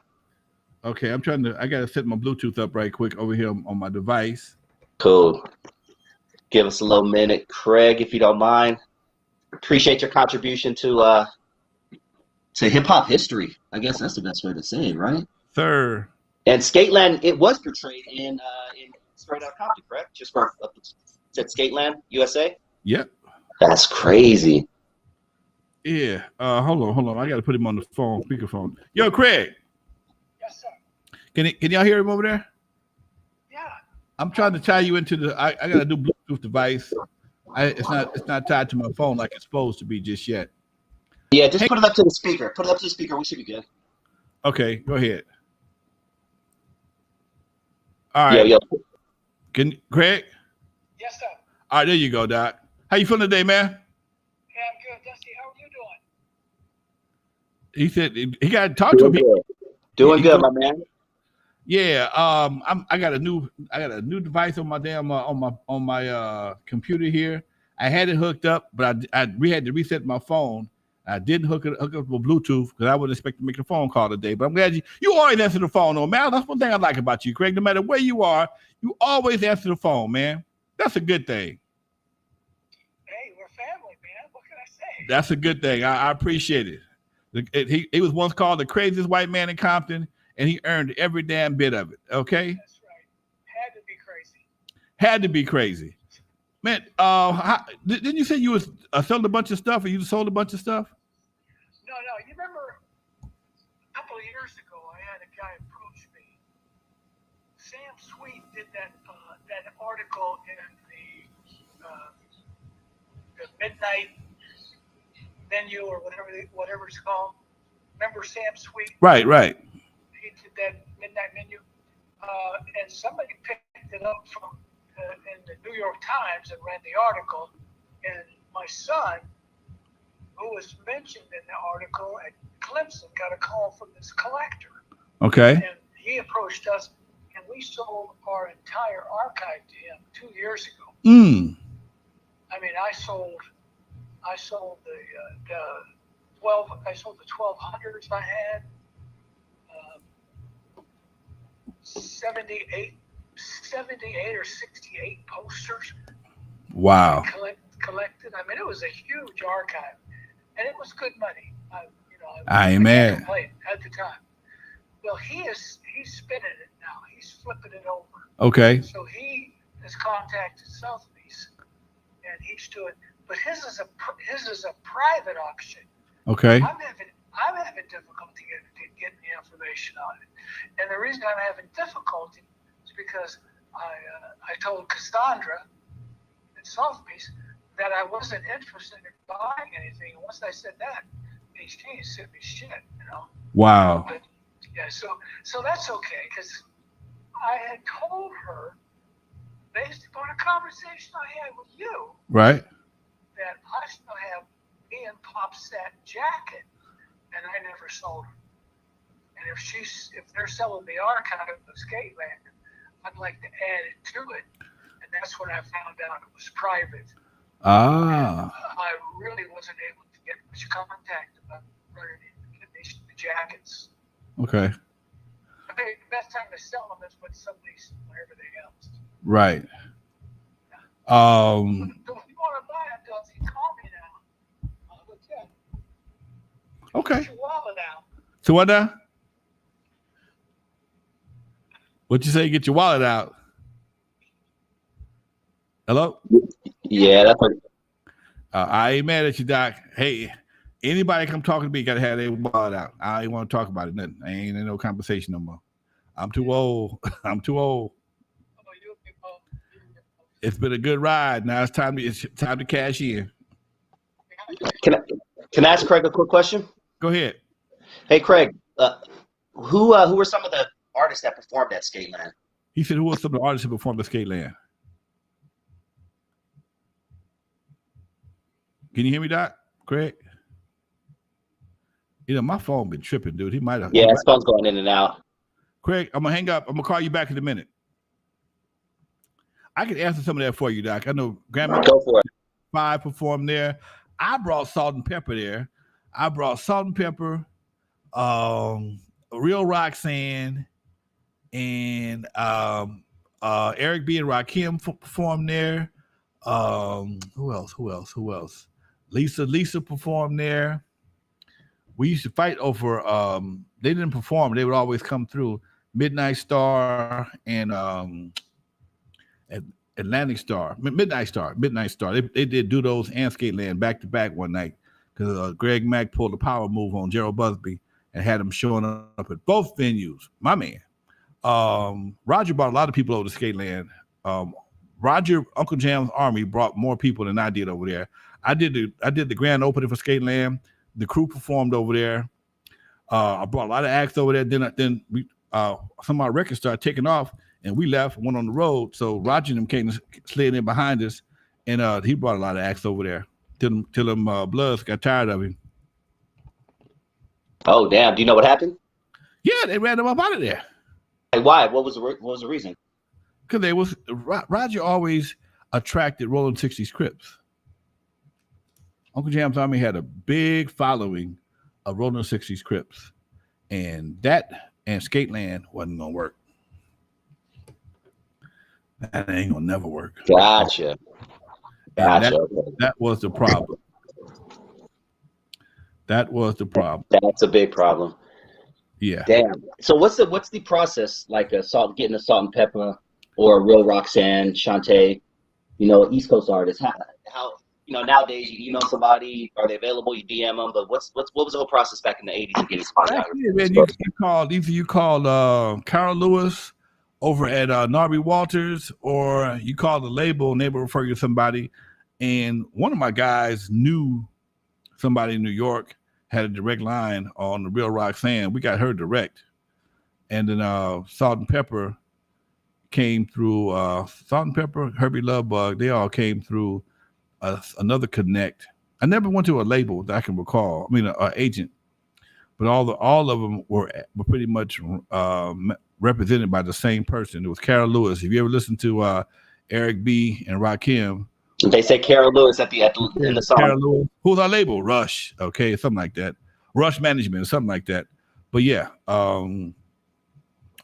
Okay, I gotta set my Bluetooth up right quick over here on my device. Cool. Give us a little minute, Craig, if you don't mind. Appreciate your contribution to hip hop history. I guess that's the best way to say it, right? Sir. And Skateland, it was portrayed in Straight Outta Compton, correct? Just for said Skateland USA. Yep. That's crazy. Yeah. Hold on. I gotta put him on the phone, speakerphone. Yo, Craig. Yes, sir. Can y'all hear him over there? Yeah. I'm trying to tie you into the. I got a new Bluetooth device. It's not tied to my phone like it's supposed to be just yet. Yeah, just put it up to the speaker. Put it up to the speaker. We should be good. Okay, go ahead. All right. Yo. Craig? Yes, sir. All right, there you go, Doc. How you feeling today, man? Yeah, I'm good. Dusty, how are you doing? He said he got to talk to me. Doing good, my man. Yeah, I got a new device on my damn on my computer here. I had it hooked up, but we had to reset my phone. I didn't hook up with Bluetooth because I wasn't expecting to make a phone call today. But I'm glad you always answer the phone, though, man. That's one thing I like about you, Craig. No matter where you are, you always answer the phone, man. That's a good thing. Hey, we're family, man. What can I say? That's a good thing. I appreciate it. He was once called the craziest white man in Compton, and he earned every damn bit of it. Okay. That's right. Had to be crazy. Had to be crazy. Man, didn't you say you was selling a bunch of stuff, or you sold a bunch of stuff? No. You remember a couple of years ago, I had a guy approach me. Sam Sweet did that article in the Midnight Menu or whatever it's called. Remember Sam Sweet? Right. He did that Midnight Menu, and somebody picked it up from in the New York Times and read the article, and my son, who was mentioned in the article at Clemson, got a call from this collector. Okay. And he approached us, and we sold our entire archive to him 2 years ago. I mean, I sold the 1200s I had. 78 or 68 posters. Wow. Collected. I mean, it was a huge archive, and it was good money. I ain't mad. At the time. Well, he's spinning it now. He's flipping it over. Okay. So he has contacted Sotheby's, and he's doing. But his is a private auction. Okay. I'm having difficulty getting the information on it, and the reason I'm having difficulty is because I told Cassandra at Sotheby's that I wasn't interested in buying anything. And once I said that, he sent me shit, Wow. But, yeah, so that's okay, because I had told her, based upon a conversation I had with you, Right. that I still have me and Pop's that jacket, and I never sold them. And if they're selling the archive of Skateland, I'd like to add it to it. And that's when I found out it was private. Ah. And I really wasn't able to get much contact about the jackets. Okay. I think the best time to sell them is when somebody's selling everything else. Right. So if you want to buy it, Dusty, call me now. I'll look at it. Okay. Get your wallet out. So what now? What you say? Get your wallet out. Hello? Yeah, that's what. I ain't mad at you, Doc. Hey, anybody come talking to me got to have their wallet out. I ain't want to talk about it. Nothing. I ain't in no conversation no more. I'm too old. I'm too old. It's been a good ride. Now it's time to cash in. Can I ask Craig a quick question? Go ahead. Hey, Craig, who were some of the artists that performed at Skateland? He said, who were some of the artists who performed at Skateland? Can you hear me, Doc? Craig? My phone been tripping, dude. He might have. Yeah, his phone's going in and out. Craig, I'm going to hang up. I'm going to call you back in a minute. I can answer some of that for you, Doc. I know Grandma Go for it. 5 performed there. I brought Salt and Pepper there. I brought Salt and Pepper, Real Roxanne, and Eric B. and Rakim performed there. Who else? Lisa performed there. We used to fight over. They didn't perform. They would always come through. Midnight Star and Atlantic Star, Midnight Star. They did Dudos and Skateland back to back one night because Greg Mack pulled a power move on Gerald Busby and had him showing up at both venues. My man, Roger brought a lot of people over to Skateland. Roger, Uncle Jam's Army brought more people than I did over there. I did the grand opening for Skateland. The crew performed over there. I brought a lot of acts over there. Then we some of my records started taking off, and we left and went on the road. So Roger and them came and slid in behind us, and he brought a lot of acts over there. Till them Bloods got tired of him. Oh, damn. Do you know what happened? Yeah, they ran him up out of there. Hey, why? What was the reason? Because Roger always attracted Rolling 60s Crips. Uncle Jam's Army had a big following of Rolling 60s Crips, and that and Skateland wasn't gonna work. That ain't gonna never work. Gotcha. That was the problem. That was the problem. That's a big problem. Yeah. Damn. So what's the process like getting a Salt and Pepper or a Real Roxanne, Shantae, East Coast artist? How nowadays you email somebody, are they available? You DM them, but what was the whole process back in the 80s of getting spotted out? Man, you called Carol Lewis over at Narby Walters, or you call the label and they will refer you to somebody. And one of my guys knew somebody in New York, had a direct line on the Real Roxanne. We got her direct. And then Salt and Pepper came through, Salt and Pepper, Herbie Lovebug, they all came through another connect. I never went to a label that I can recall. I mean, an agent. But all of them were pretty much represented by the same person. It was Carol Lewis. If you ever listen to Eric B. and Rakim, they say Carol Lewis in the song. Carol Lewis. Who's our label? Rush. Okay, something like that. Rush Management, something like that. But yeah, all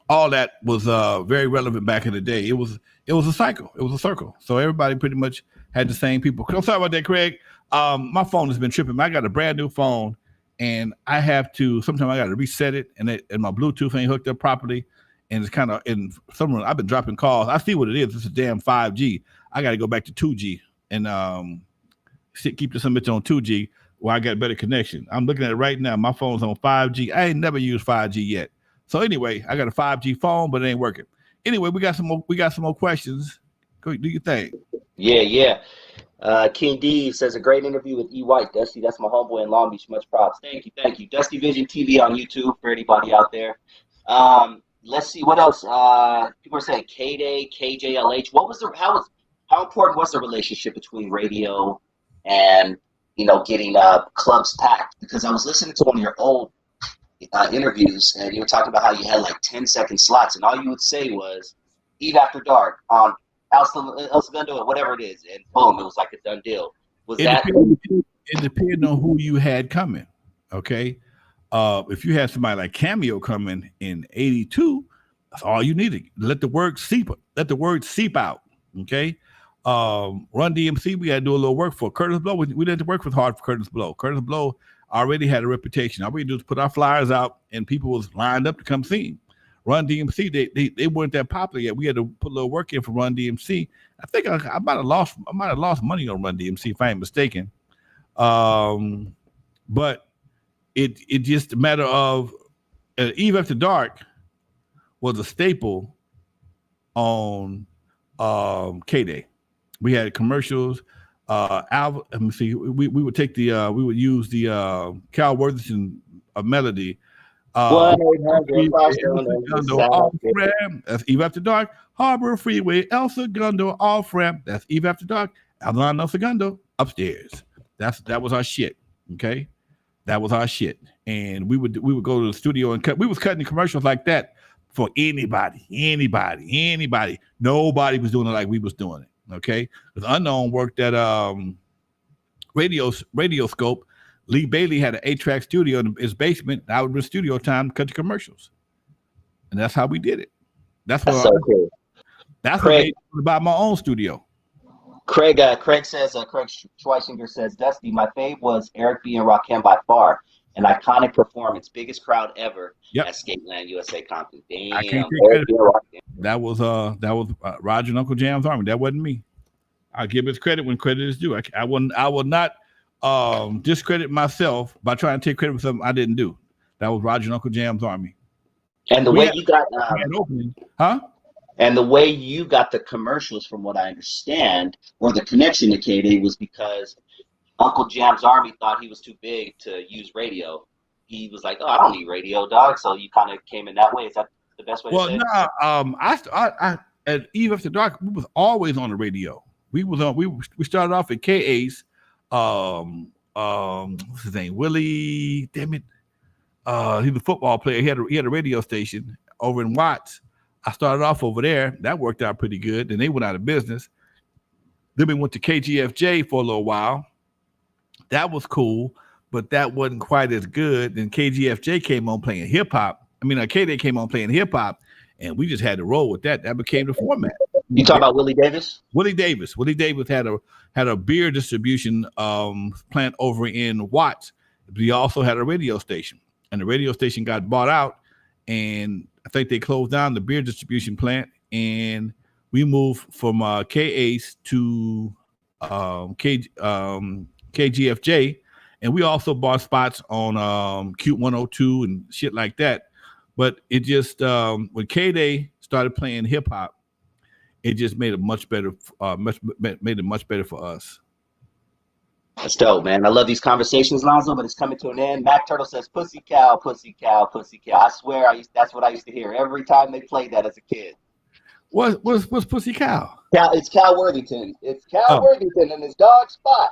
all that was very relevant back in the day. It was a cycle. It was a circle. So everybody pretty much had the same people. I'm sorry about that, Craig. My phone has been tripping. I got a brand new phone, and I have to. Sometimes I got to reset it, and my Bluetooth ain't hooked up properly, and it's kind of in some. I've been dropping calls. I see what it is. It's a damn 5G. I got to go back to 2G and keep this bitch on 2G where I got better connection. I'm looking at it right now. My phone's on 5G. I ain't never used 5G yet. So anyway, I got a 5G phone, but it ain't working. Anyway, we got some more questions. Go do your thing. Yeah. King D says a great interview with E. White. Dusty, that's my homeboy in Long Beach. Much props. Thank you. Dusty Vision TV on YouTube for anybody out there. Let's see what else. People are saying K-Day, KJLH. How important was the relationship between radio and getting clubs packed? Because I was listening to one of your old interviews, and you were talking about how you had like 10-second slots, and all you would say was Eve After Dark on El Segundo or whatever it is, and boom, it was like a done deal. It depended on who you had coming. Okay, if you had somebody like Cameo coming in '82, that's all you needed. Let the word seep out. Okay. Run DMC, we had to do a little work for Curtis Blow. We didn't have to work with hard for Curtis Blow. Curtis Blow already had a reputation. All we did was put our flyers out, and people was lined up to come see him. Run DMC, they weren't that popular yet. We had to put a little work in for Run DMC. I think I might have lost money on Run DMC if I ain't mistaken. But it just a matter of Eve After Dark was a staple on K-Day. We had commercials. Let me see. We would take we would use the Cal Worthington melody. That's Eve After Dark. Harbor Freeway, El Segundo, off ramp. That's Eve After Dark. Avalon, El Segundo, upstairs. That was our shit. Okay, that was our shit. And we would go to the studio and cut. We was cutting commercials like that for anybody. Nobody was doing it like we was doing it. Okay, because Unknown worked at Radio Scope. Lee Bailey had an 8-track studio in his basement. I would be studio time to cut the commercials, and that's how we did it. That's so cool. That's what made me buy my own studio. Craig says, Craig Schweisinger says, Dusty, my fave was Eric B. and Rakim by far. An iconic performance, biggest crowd ever at Skateland USA Compton. Damn, I can't take credit. That was Roger and Uncle Jam's Army. That wasn't me. I give his credit when credit is due. I will not discredit myself by trying to take credit for something I didn't do. That was Roger and Uncle Jam's Army. And the way you got And the way you got the commercials, from what I understand, or the connection to K-Day, was because Uncle Jam's Army thought he was too big to use radio. He was like, "Oh, I don't need radio, dog." So you kind of came in that way. Is that the best way to say it? I at Eve After Dark, we was always on the radio. We started off at KA's. What's his name? Willie. Damn it. He's a football player. He had a radio station over in Watts. I started off over there. That worked out pretty good. Then they went out of business. Then we went to KGFJ for a little while. That was cool, but that wasn't quite as good. Then KGFJ came on playing hip hop. K-Day came on playing hip hop, and we just had to roll with that. That became the format. You talking about Willie Davis? Willie Davis had a beer distribution plant over in Watts. But he also had a radio station, and the radio station got bought out, and I think they closed down the beer distribution plant, and we moved from KA's to KGFJ, and we also bought spots on Cute 102 and shit like that. But it just when K-Day started playing hip hop, it just made it much better for us. That's dope, man. I love these conversations, Lonzo, but it's coming to an end. Mac Turtle says, "Pussy cow, pussy cow, pussy cow." I swear, that's what I used to hear every time they played that as a kid. What's pussy cow? It's Cal Worthington. It's Cal Worthington and his dog Spot.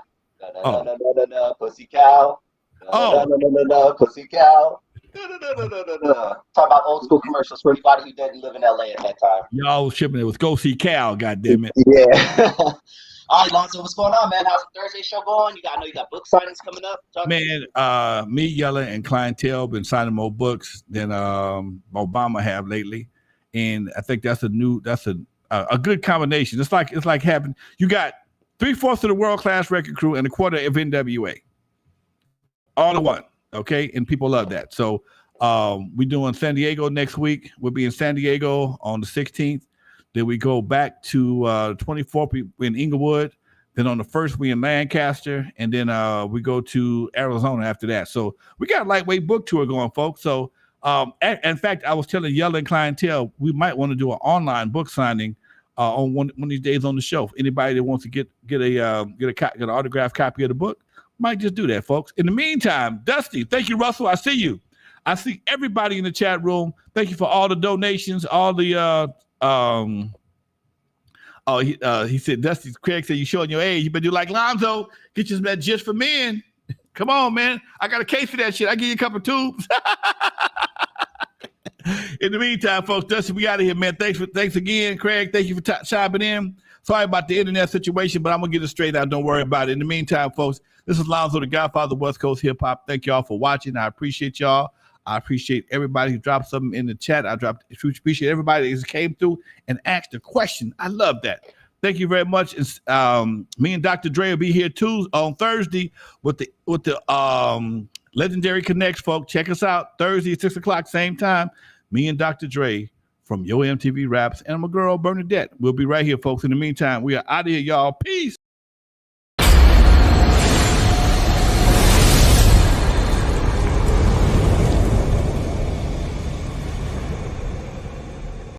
Pussy cow. Pussy cow. Talk about old school commercials for anybody who didn't live in LA at that time. Y'all was shipping it with Go See Cal, goddammit. Yeah. All right, Lonzo, what's going on, man? How's the Thursday show going? I know you got book signings coming up. Me, Yella, and Clientele been signing more books than Obama have lately. and I think that's a good combination. It's like having you got 3/4 of the world class record crew and a quarter of NWA, all in one. Okay, and people love that. So we're doing San Diego next week. We'll be in San Diego on the 16th. Then we go back to 24th in Inglewood. Then on the 1st, we in Lancaster, and then we go to Arizona after that. So we got a lightweight book tour going, folks. So in fact, I was telling Yelling Clientele we might want to do an online book signing on one of these days on the show. Anybody that wants to get an autographed copy of the book might just do that, folks. In the meantime, Dusty, thank you, Russell. I see you. I see everybody in the chat room. Thank you for all the donations, all the he said, Dusty, Craig said, you showing your age. You better do like Lonzo. Get you that Just for Men. Come on, man. I got a case of that shit. I give you a couple of tubes. In the meantime, folks, Dusty, we out of here, man. Thanks again, Craig. Thank you for chiming in. Sorry about the internet situation, but I'm going to get it straight out. Don't worry about it. In the meantime, folks, this is Lonzo, the Godfather of West Coast Hip Hop. Thank y'all for watching. I appreciate y'all. I appreciate everybody who dropped something in the chat. I appreciate everybody that came through and asked a question. I love that. Thank you very much. Me and Dr. Dre will be here too on Thursday with the Legendary Connects, folks. Check us out Thursday at 6:00, same time. Me and Dr. Dre from Yo MTV Raps and my girl Bernadette. We'll be right here, folks. In the meantime, we are out of here, y'all. Peace.